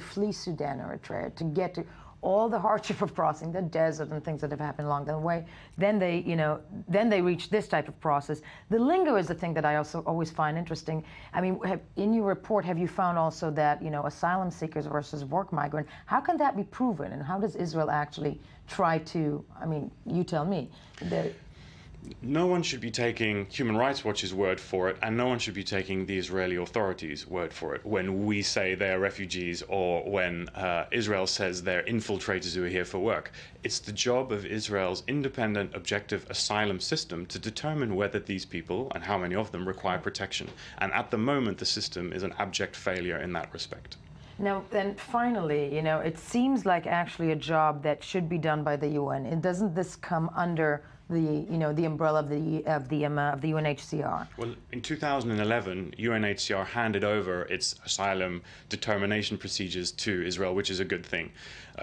flee Sudan or Eritrea, to get to all the hardship of crossing the desert and things that have happened along the way. Then they reach this type of process. The lingo is the thing that I also always find interesting. In your report, have you found also that asylum seekers versus work migrant? How can that be proven, and how does Israel actually try to? You tell me. No one should be taking Human Rights Watch's word for it, and no one should be taking the Israeli authorities' word for it when we say they're refugees, or when Israel says they're infiltrators who are here for work. It's the job of Israel's independent, objective asylum system to determine whether these people, and how many of them, require protection. And at the moment, the system is an abject failure in that respect. Now, then finally, it seems like actually a job that should be done by the UN. Doesn't this come under the umbrella of the UNHCR? Well, in 2011, UNHCR handed over its asylum determination procedures to Israel, which is a good thing.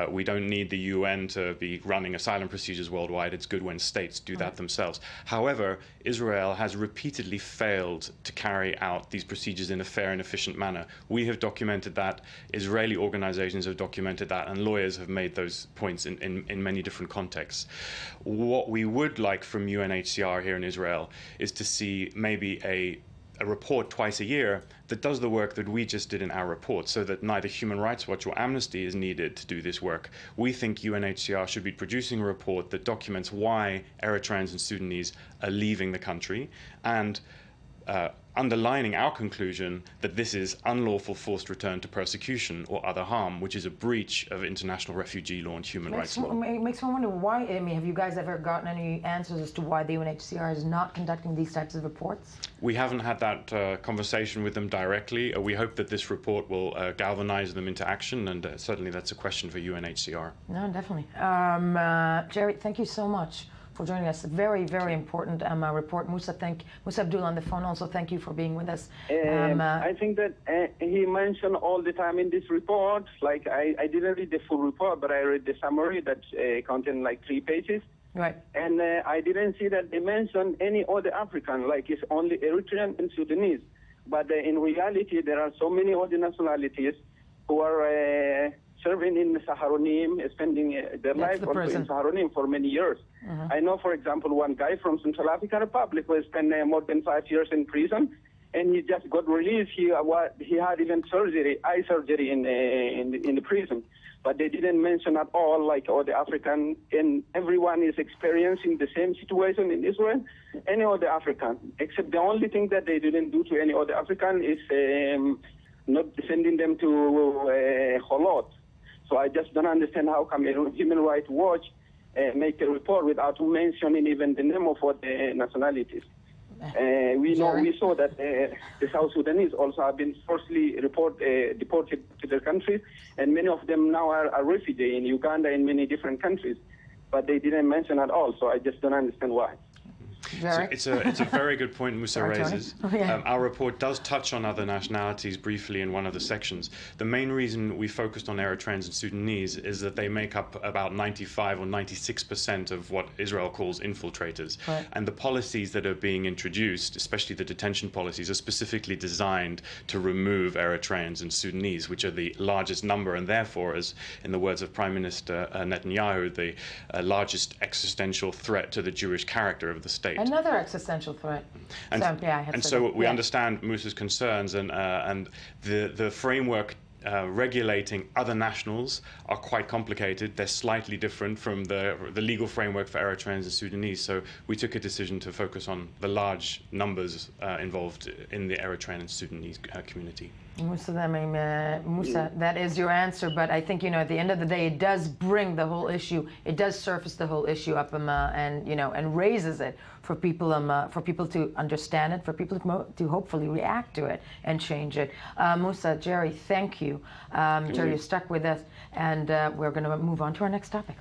We don't need the UN to be running asylum procedures worldwide. It's good when states do that themselves. However, Israel has repeatedly failed to carry out these procedures in a fair and efficient manner. We have documented that, Israeli organizations have documented that, and lawyers have made those points in many different contexts. What we would like from UNHCR here in Israel is to see maybe a report twice a year that does the work that we just did in our report, so that neither Human Rights Watch or Amnesty is needed to do this work. We think UNHCR should be producing a report that documents why Eritreans and Sudanese are leaving the country, and underlining our conclusion that this is unlawful forced return to persecution or other harm, which is a breach of international refugee law and human rights law. It makes me wonder why. I mean, have you guys ever gotten any answers as to why the UNHCR is not conducting these types of reports? We haven't had that conversation with them directly. We hope that this report will galvanize them into action, and certainly that's a question for UNHCR. No, definitely. Jerry, thank you so much for joining us. Very, very important report. Musa Abdul on the phone also, thank you for being with us. I think that he mentioned all the time in this report, like I didn't read the full report, but I read the summary that contained like 3 pages. Right. And I didn't see that they mentioned any other African, like it's only Eritrean and Sudanese. But in reality, there are so many other nationalities who are serving in Saharonim, spending their life in Saharonim for many years. I know, for example, one guy from Central African Republic who spent more than 5 years in prison, and he just got released. He had even eye surgery in the prison. But they didn't mention at all, like, all the African, and everyone is experiencing the same situation in Israel, any other African, except the only thing that they didn't do to any other African is not sending them to Holot. So I just don't understand how come Human Rights Watch make a report without mentioning even the name of what the nationalities. We saw that the South Sudanese also have been forcibly deported to their countries, and many of them now are refugees in Uganda and many different countries, but they didn't mention at all. So I just don't understand why. So it's a very good point Musa raises. Yeah. Our report does touch on other nationalities briefly in one of the sections. The main reason we focused on Eritreans and Sudanese is that they make up about 95 or 96% of what Israel calls infiltrators. Right. And the policies that are being introduced, especially the detention policies, are specifically designed to remove Eritreans and Sudanese, which are the largest number, and therefore, as in the words of Prime Minister Netanyahu, the largest existential threat to the Jewish character of the state. Another existential threat. So we understand Musa's concerns, and the framework regulating other nationals are quite complicated. They're slightly different from the legal framework for Eritreans and Sudanese. So we took a decision to focus on the large numbers involved in the Eritrean and Sudanese community. Musa, that is your answer, but I think, at the end of the day, it does bring the whole issue, it does surface the whole issue up and raises it for people to understand it, for people to hopefully react to it and change it. Musa, Jerry, thank you. Jerry, you're stuck with us, and we're going to move on to our next topic.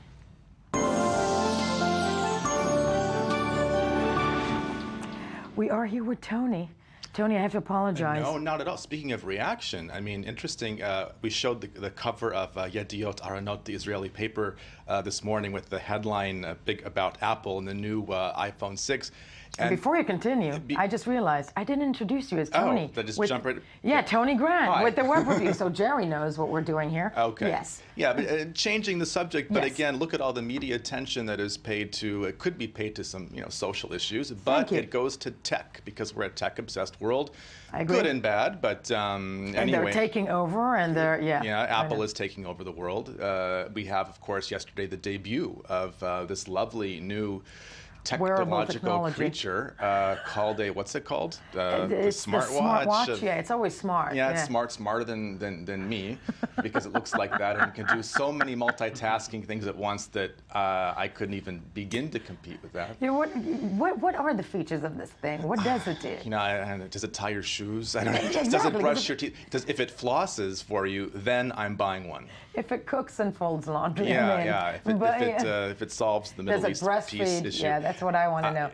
We are here with Tony. Tony, I have to apologize. No, not at all. Speaking of reaction, I mean, interesting. We showed the cover of Yediot Aharonot, the Israeli paper, this morning with the headline big about Apple and the new iPhone 6. And before you continue, I just realized I didn't introduce you as Tony. Oh, just jump right. Yeah, Tony Grant with the web review. So Jerry knows what we're doing here. Okay. Yes. Yeah, but changing the subject, but again, look at all the media attention that is paid to. It could be paid to some, social issues, but it goes to tech because we're a tech-obsessed world. I agree. Good and bad, but anyway. And they're taking over, and they're Apple is taking over the world. We have, of course, yesterday the debut of this lovely new technological creature called what's it called? The smartwatch. Yeah, it's always smart. Yeah, it's smarter than me, because it looks like that and can do so many multitasking things at once that I couldn't even begin to compete with that. Yeah, what are the features of this thing? What does it do? Does it tie your shoes? I don't know. Exactly. Does it brush your teeth? If it flosses for you, then I'm buying one. If it cooks and folds laundry. If it solves the Middle East peace issue. Yeah, That's what I want to know.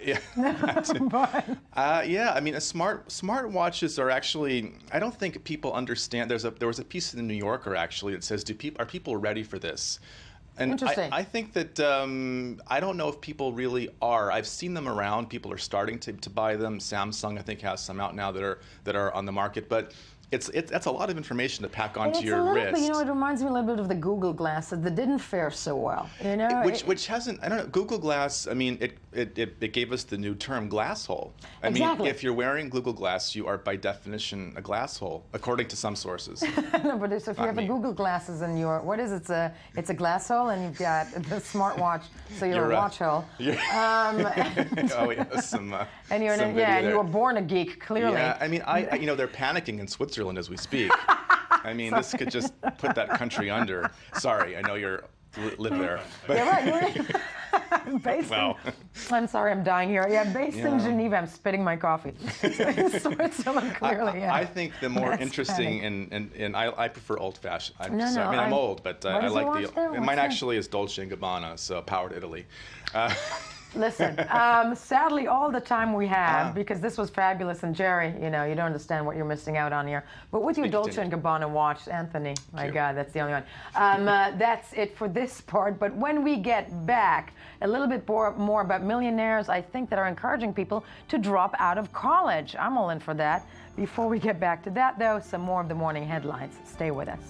Yeah, I mean, smart watches are actually. I don't think people understand. There was a piece in the New Yorker actually that says, are people ready for this? And Interesting. I think that I don't know if people really are. I've seen them around. People are starting to buy them. Samsung, I think, has some out now that are on the market, but. That's a lot of information to pack onto your wrist. But, you know, it reminds me a little bit of the Google glasses that didn't fare so well. You know, which hasn't. I don't know. Google Glass. I mean, it gave us the new term glass hole. I mean, if you're wearing Google Glass, you are by definition a glass hole, according to some sources. No, but if you have the Google glasses and you're what is it? It's a glass hole, and you've got the smartwatch, so you're a watch hole. Oh yeah, and you're and you were born a geek, clearly. Yeah, I mean, you know, they're panicking in Switzerland as we speak. I mean, this could just put that country under. Sorry, I know you live there. But yeah, right. Based I'm sorry, I'm dying here. Yeah, based in Geneva, I'm spitting my coffee. Switzerland, clearly, I think the more interesting, and I prefer old-fashioned. I mean, I'm old, but I like mine actually is Dolce & Gabbana, so Power to Italy. Listen, sadly, all the time we have, because this was fabulous, and Jerry, you know, you don't understand what you're missing out on here. But with your Dolce & Gabbana watch, Anthony, my God, that's the only one. That's it for this part. But when we get back, a little bit more about millionaires, I think, that are encouraging people to drop out of college. I'm all in for that. Before we get back to that, though, some more of the morning headlines. Stay with us.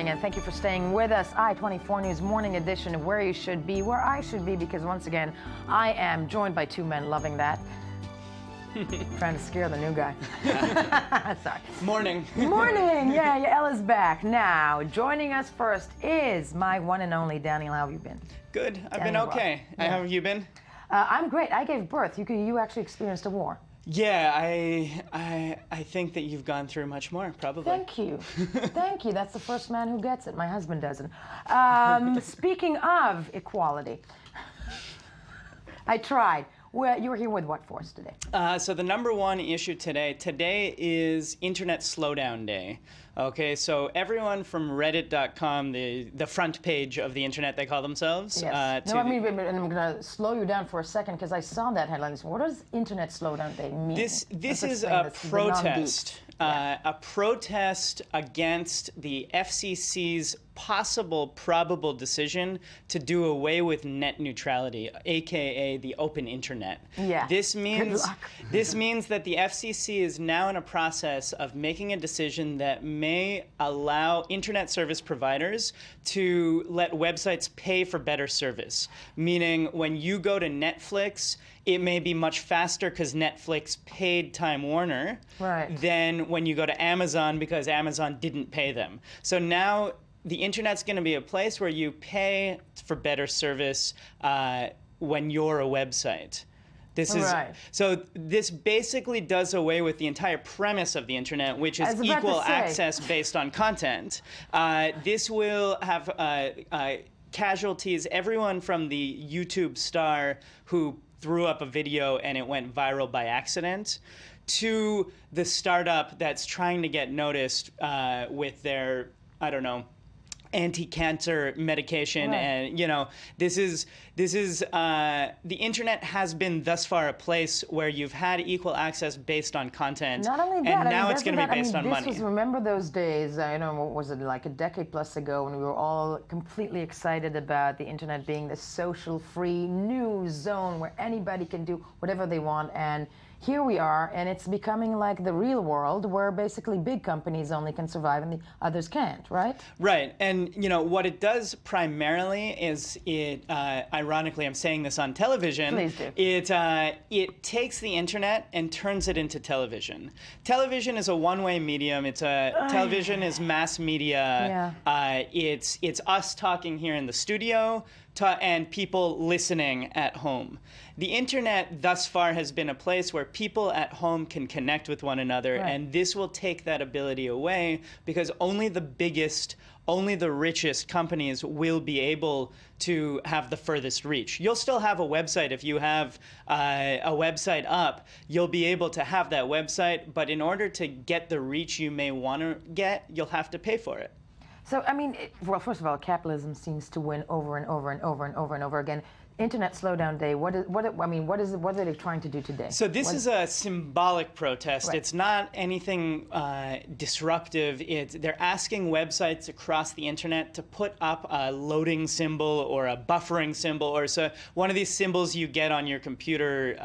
And thank you for staying with us. I-24 News Morning Edition of Where You Should Be, Where I Should Be, because once again, I am joined by two men loving that. Trying to scare the new guy. Sorry. Morning. Morning. Yeah, Ella's back. Now, joining us first is my one and only Daniel. How have you been? Good. I've been okay. How have you been? I'm great. I gave birth. You actually experienced a war. Yeah, I think that you've gone through much more, probably. Thank you. Thank you. That's the first man who gets it. My husband doesn't. Speaking of equality, I tried. Well, you were here with what for us today? So the number one issue today is Internet Slowdown Day. Okay, so everyone from Reddit.com, the front page of the internet, they call themselves. Yes. No, I mean, and I'm going to slow you down for a second because I saw that headline. What does Internet Slowdown Day mean? This is a protest. A protest against the FCC's probable decision to do away with net neutrality, aka the open internet. Yeah. This means that the FCC is now in a process of making a decision that may allow internet service providers to let websites pay for better service. Meaning, when you go to Netflix, it may be much faster because Netflix paid Time Warner than when you go to Amazon because Amazon didn't pay them. So now the internet's going to be a place where you pay for better service when you're a website. So this basically does away with the entire premise of the internet, which is equal access based on content. This will have casualties. Everyone from the YouTube star who threw up a video and it went viral by accident, to the startup that's trying to get noticed with their, I don't know, anti-cancer medication. And this is the internet has been thus far a place where you've had equal access based on content. Not only that, and now it's going to be based on money. Remember those days, I don't know, what was it, like a decade plus ago, when we were all completely excited about the internet being the social free new zone where anybody can do whatever they want. And here we are, and it's becoming like the real world where basically big companies only can survive and the others can't, right? Right, and And what it does primarily is ironically, I'm saying this on television. Please do. It takes the internet and turns it into television. Television is a one-way medium. Television is mass media. Yeah. It's us talking here in the studio and people listening at home. The internet thus far has been a place where people at home can connect with one another, and this will take that ability away because only the biggest, only the richest companies will be able to have the furthest reach. You'll still have a website. If you have a website up, you'll be able to have that website, but in order to get the reach you may want to get, you'll have to pay for it. So, I mean, well, first of all, capitalism seems to win over and over and over and over and over again. Internet Slowdown Day, what are they trying to do today? So this is a symbolic protest. Right. It's not anything disruptive. They're asking websites across the internet to put up a loading symbol or a buffering symbol or one of these symbols you get on your computer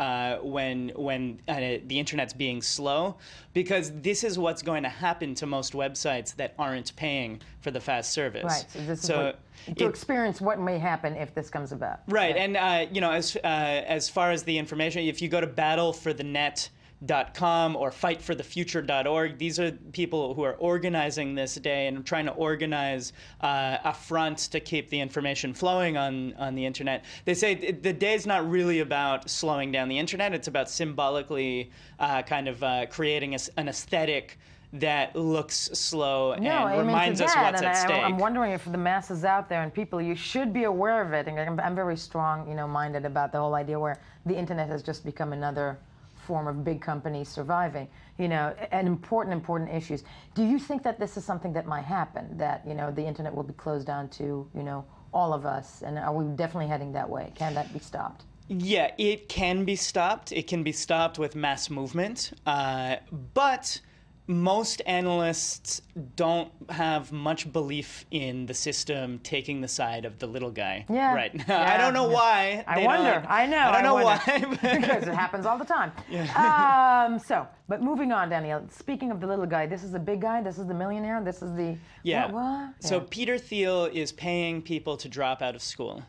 when the internet's being slow, because this is what's going to happen to most websites that aren't paying for the fast service. Right. So this is to experience what may happen if this comes about. Right. And as far as the information, if you go to battleforthenet.com or fightforthefuture.org, these are people who are organizing this day and trying to organize a front to keep the information flowing on the internet. They say the day is not really about slowing down the internet. It's about symbolically creating an aesthetic that looks slow and reminds us what's at stake. I'm wondering if the masses out there and people, you should be aware of it. And I'm very strong, minded about the whole idea where the internet has just become another form of big companies surviving, and important issues. Do you think that this is something that might happen, that, the internet will be closed down to, all of us? And are we definitely heading that way? Can that be stopped? Yeah, it can be stopped. It can be stopped with mass movement. But most analysts don't have much belief in the system taking the side of the little guy right now. I don't know why. I wonder. I know. I don't know why. Because it happens all the time. But moving on, Danielle, speaking of the little guy, this is the big guy, this is the millionaire, this is the... What? So Peter Thiel is paying people to drop out of school.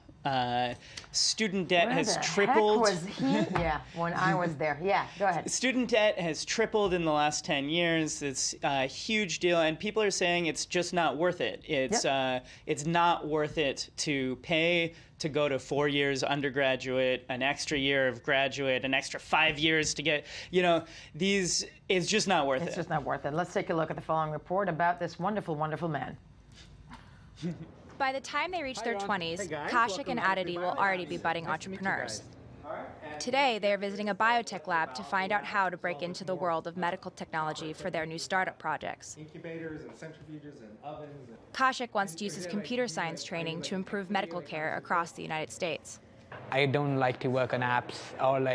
Student debt has tripled. Where the heck was he? Yeah, when I was there. Yeah, go ahead. Student debt has tripled in the last 10 years. It's a huge deal, and people are saying it's just not worth it. It's not worth it to pay to go to 4 years undergraduate, an extra year of graduate, an extra 5 years to get, it's just not worth it. It's just not worth it. Let's take a look at the following report about this wonderful, wonderful man. By the time they reach their 20s, Kaushik and Aditi will already be budding entrepreneurs. Today, they are visiting a biotech lab to find out how to break into the world of medical technology for their new startup projects. Incubators and centrifuges and ovens. Kaushik wants to use his computer science training to improve medical care across the United States. I don't like to work on apps or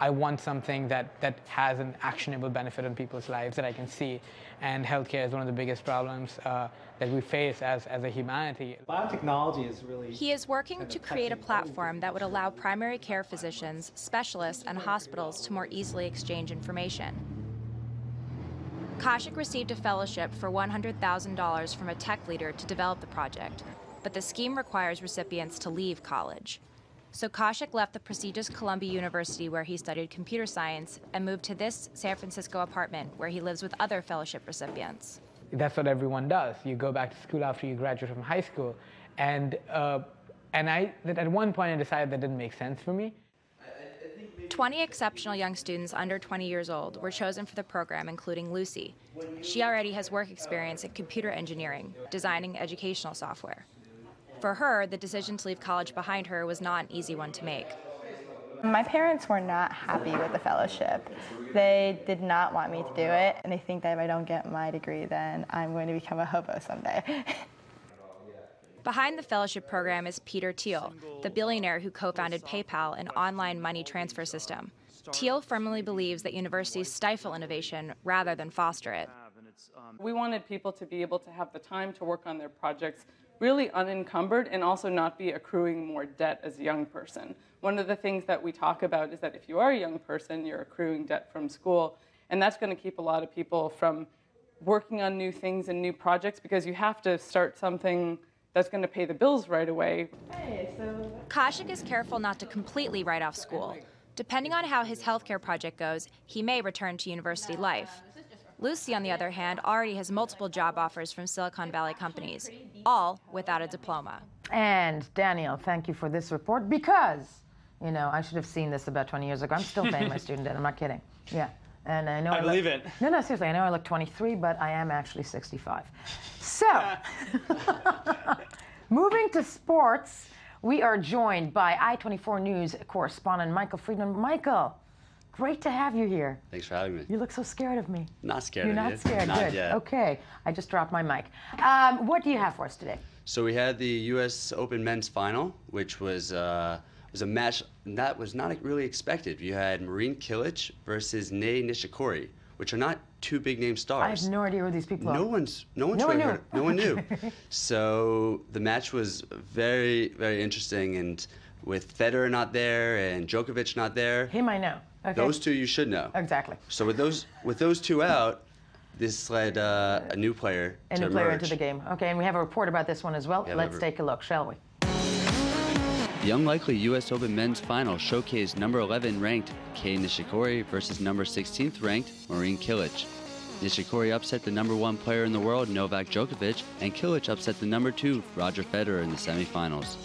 I want something that has an actionable benefit on people's lives that I can see. And healthcare is one of the biggest problems that we face as a humanity. Biotechnology is really... He is working to create a platform that would allow primary care physicians, specialists, and hospitals to more easily exchange information. Kaushik received a fellowship for $100,000 from a tech leader to develop the project, but the scheme requires recipients to leave college. So Kaushik left the prestigious Columbia University where he studied computer science and moved to this San Francisco apartment where he lives with other fellowship recipients. That's what everyone does. You go back to school after you graduate from high school. And at one point I decided that didn't make sense for me. 20 exceptional young students under 20 years old were chosen for the program, including Lucy. She already has work experience in computer engineering, designing educational software. For her, the decision to leave college behind her was not an easy one to make. My parents were not happy with the fellowship. They did not want me to do it, and they think that if I don't get my degree, then I'm going to become a hobo someday. Behind the fellowship program is Peter Thiel, the billionaire who co-founded PayPal, an online money transfer system. Thiel firmly believes that universities stifle innovation rather than foster it. We wanted people to be able to have the time to work on their projects really unencumbered and also not be accruing more debt as a young person. One of the things that we talk about is that if you are a young person, you're accruing debt from school, and that's going to keep a lot of people from working on new things and new projects because you have to start something that's going to pay the bills right away. Kaushik is careful not to completely write off school. Depending on how his healthcare project goes, he may return to university life. Lucy, on the other hand, already has multiple job offers from Silicon Valley companies, all without a diploma. And Daniel, thank you for this report because, you know, I should have seen this about 20 years ago. I'm still paying my student debt. I'm not kidding. Yeah. And I know I believe it. No, seriously. I know I look 23, but I am actually 65. So, moving to sports, we are joined by I-24 News correspondent Michael Friedman. Michael, great to have you here. Thanks for having me. You look so scared of me. Not scared You're of you. not scared. Not Good. yet. Okay. I just dropped my mic. What do you have for us today? So we had the U.S. Open men's final, which was a match that was not really expected. You had Marin Cilic versus Nei Nishikori, which are not two big name stars. I have no idea who these people are. No one knew. So the match was very, very interesting, and with Federer not there and Djokovic not there. Him I know. Okay. Those two you should know. Exactly. So with those two out, this led a new player A to new player emerge. into the game. Okay, and we have a report about this one as well. Yeah, Let's take a look, shall we? The unlikely U.S. Open men's final showcased number 11 ranked Kei Nishikori versus number 16th ranked Marin Cilic. Nishikori upset the number 1 player in the world, Novak Djokovic, and Cilic upset the number 2, Roger Federer, in the semifinals.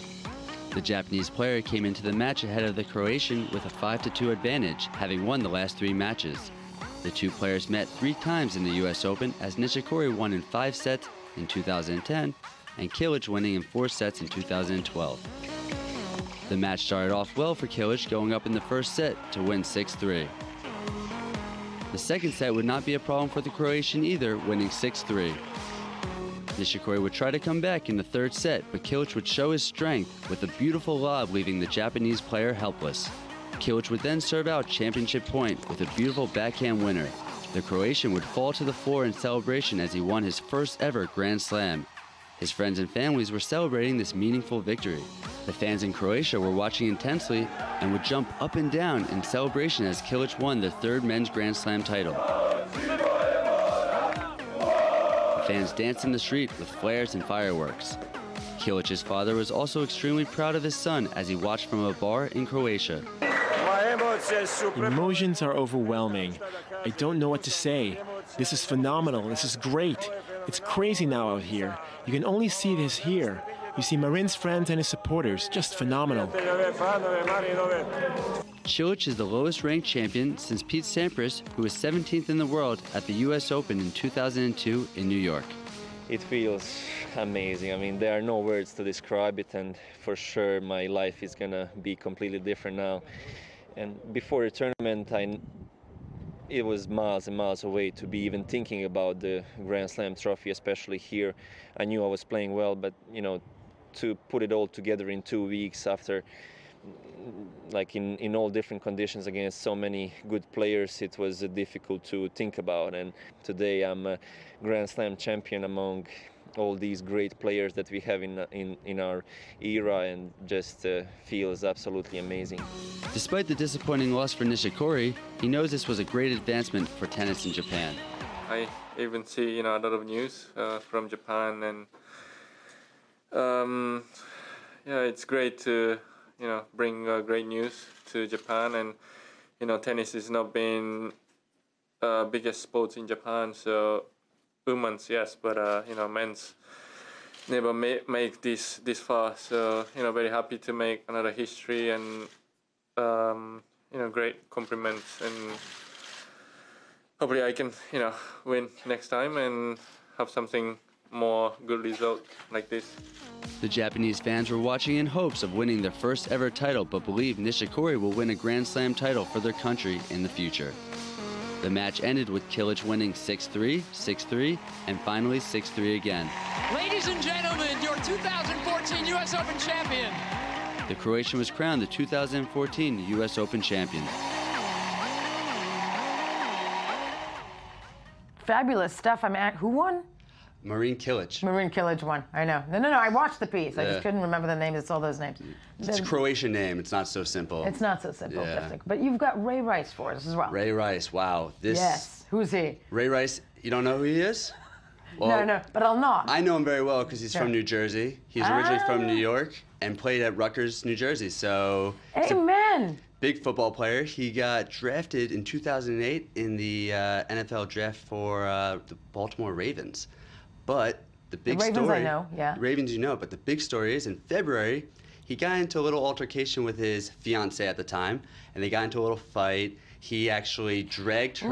The Japanese player came into the match ahead of the Croatian with a 5-2 advantage, having won the last 3 matches. The two players met 3 times in the U.S. Open, as Nishikori won in 5 sets in 2010 and Cilic winning in 4 sets in 2012. The match started off well for Cilic, going up in the first set to win 6-3. The second set would not be a problem for the Croatian either, winning 6-3. Nishikori would try to come back in the third set, but Cilic would show his strength with a beautiful lob, leaving the Japanese player helpless. Cilic would then serve out championship point with a beautiful backhand winner. The Croatian would fall to the floor in celebration as he won his first ever Grand Slam. His friends and families were celebrating this meaningful victory. The fans in Croatia were watching intensely and would jump up and down in celebration as Cilic won the 3rd men's Grand Slam title. The fans danced in the street with flares and fireworks. Cilic's father was also extremely proud of his son as he watched from a bar in Croatia. Emotions are overwhelming. I don't know what to say. This is phenomenal. This is great. It's crazy now out here. You can only see this here. You see Marin's friends and his supporters. Just phenomenal. Cilic is the lowest ranked champion since Pete Sampras, who was 17th in the world at the U.S. Open in 2002 in New York. It feels amazing. I mean, there are no words to describe it, and for sure my life is gonna be completely different now. And before the tournament, it was miles and miles away to be even thinking about the Grand Slam trophy, especially here. I knew I was playing well, but you know, to put it all together in 2 weeks after, like in all different conditions against so many good players, it was difficult to think about. And today I'm a Grand Slam champion among all these great players that we have in our era, and just feels absolutely amazing. Despite the disappointing loss for Nishikori, he knows this was a great advancement for tennis in Japan. I even see a lot of news from Japan, and it's great to bring great news to Japan. And tennis is not been biggest sport in Japan, so women's yes, but men's never make this far. So very happy to make another history, and great compliments, and hopefully I can win next time and have something more good result like this. The Japanese fans were watching in hopes of winning their first ever title, but believe Nishikori will win a Grand Slam title for their country in the future. The match ended with Cilic winning 6-3, 6-3, and finally 6-3 again. Ladies and gentlemen, your 2014 U.S. Open champion. The Croatian was crowned the 2014 U.S. Open champion. Fabulous stuff. Who won? Marine Kilic. Marine Kilic won. I know. No. I watched the piece. I Yeah. just couldn't remember the names. It's all those names. It's a Croatian name. It's not so simple. It's not so simple. Yeah. Definitely. But you've got Ray Rice for us as well. Ray Rice. Wow. Yes. Who's he? Ray Rice. You don't know who he is? Well, No, but I'll not. I know him very well because he's from New Jersey. He's originally from New Ah. York and played at Rutgers, New Jersey. So he's a Amen. big football player. He got drafted in 2008 in the NFL draft for the Baltimore Ravens. But the big Ravens story, I know, yeah. Ravens you know, but the big story is in February, he got into a little altercation with his fiance at the time, and they got into a little fight. He actually dragged her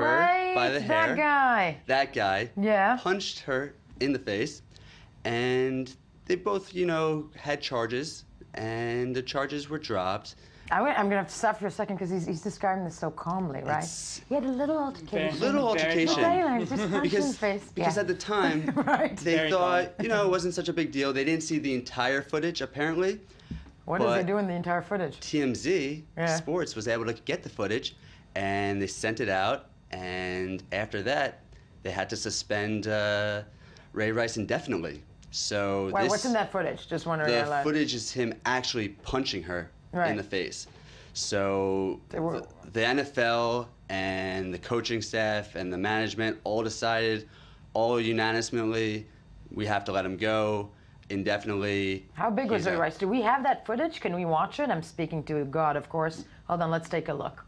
by the hair. That guy. That guy. Yeah. Punched her in the face, and they both, had charges, and the charges were dropped. I'm going to have to stop for a second because he's describing this so calmly, right? He had a little altercation. Little altercation. Just punch in his face. Because Yeah. at the time, they Very thought, it wasn't such a big deal. They didn't see the entire footage, apparently. What did they do in the entire footage? TMZ Sports was able to get the footage, and they sent it out. And after that, they had to suspend Ray Rice indefinitely. So Why, what's in that footage? Just wondering out the loud. footage is him actually punching her in the face. So the NFL and the coaching staff and the management all decided, all unanimously, we have to let him go indefinitely. How big was He's Ray out. Rice? Do we have that footage? Can we watch it? I'm speaking to God, of course. Hold on, let's take a look.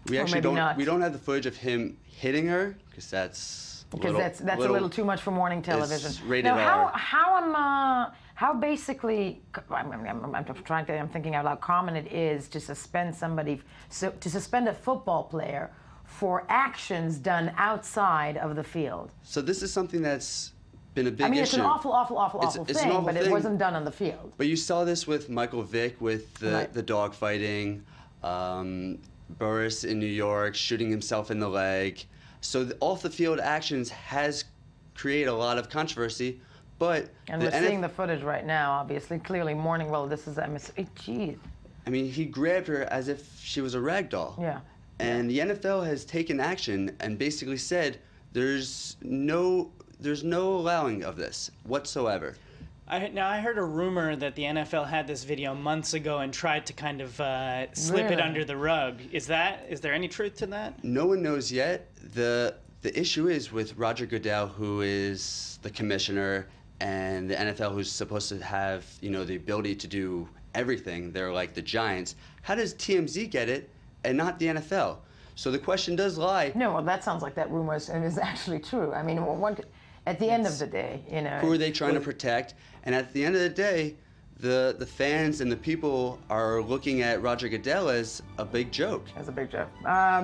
We Or actually maybe not. We don't have the footage of him hitting her because that's That's a little too much for morning television. It's rated now, R. how basically, I'm thinking out loud, common it is to suspend somebody, to suspend a football player for actions done outside of the field. So this is something that's been a big issue. It's an awful It's an thing, awful but it thing. wasn't done on the field. But you saw this with Michael Vick with the dog fighting, Burris in New York shooting himself in the leg. So the off-the-field actions has created a lot of controversy, but And we're seeing the footage right now, obviously, clearly mourning. Well, this is geez. I mean, he grabbed her as if she was a rag doll. Yeah. And the NFL has taken action and basically said there's no allowing of this whatsoever. I heard a rumor that the NFL had this video months ago and tried to kind of slip it Really? under the rug. Is there any truth to that? No one knows yet. The issue is with Roger Goodell, who is the commissioner, and the NFL, who's supposed to have the ability to do everything. They're like the Giants. How does TMZ get it and not the NFL? So the question does lie. No, well, that sounds like that rumor is actually true. I mean, at the end of the day, Who are they trying to protect? And at the end of the day, the fans and the people are looking at Roger Goodell as a big joke. As a big joke.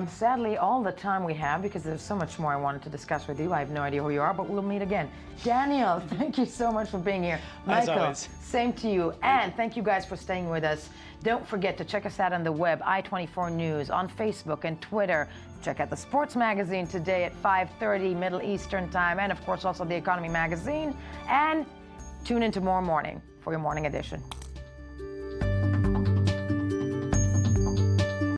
Sadly, all the time we have, because there's so much more I wanted to discuss with you. I have no idea who you are, but we'll meet again. Daniel, thank you so much for being here. As Michael, always. same to you. And thank you guys for staying with us. Don't forget to check us out on the web, i24 News, on Facebook and Twitter. Check out the Sports Magazine today at 5:30 Middle Eastern Time, and of course also the Economy Magazine. And tune in tomorrow morning for your morning edition.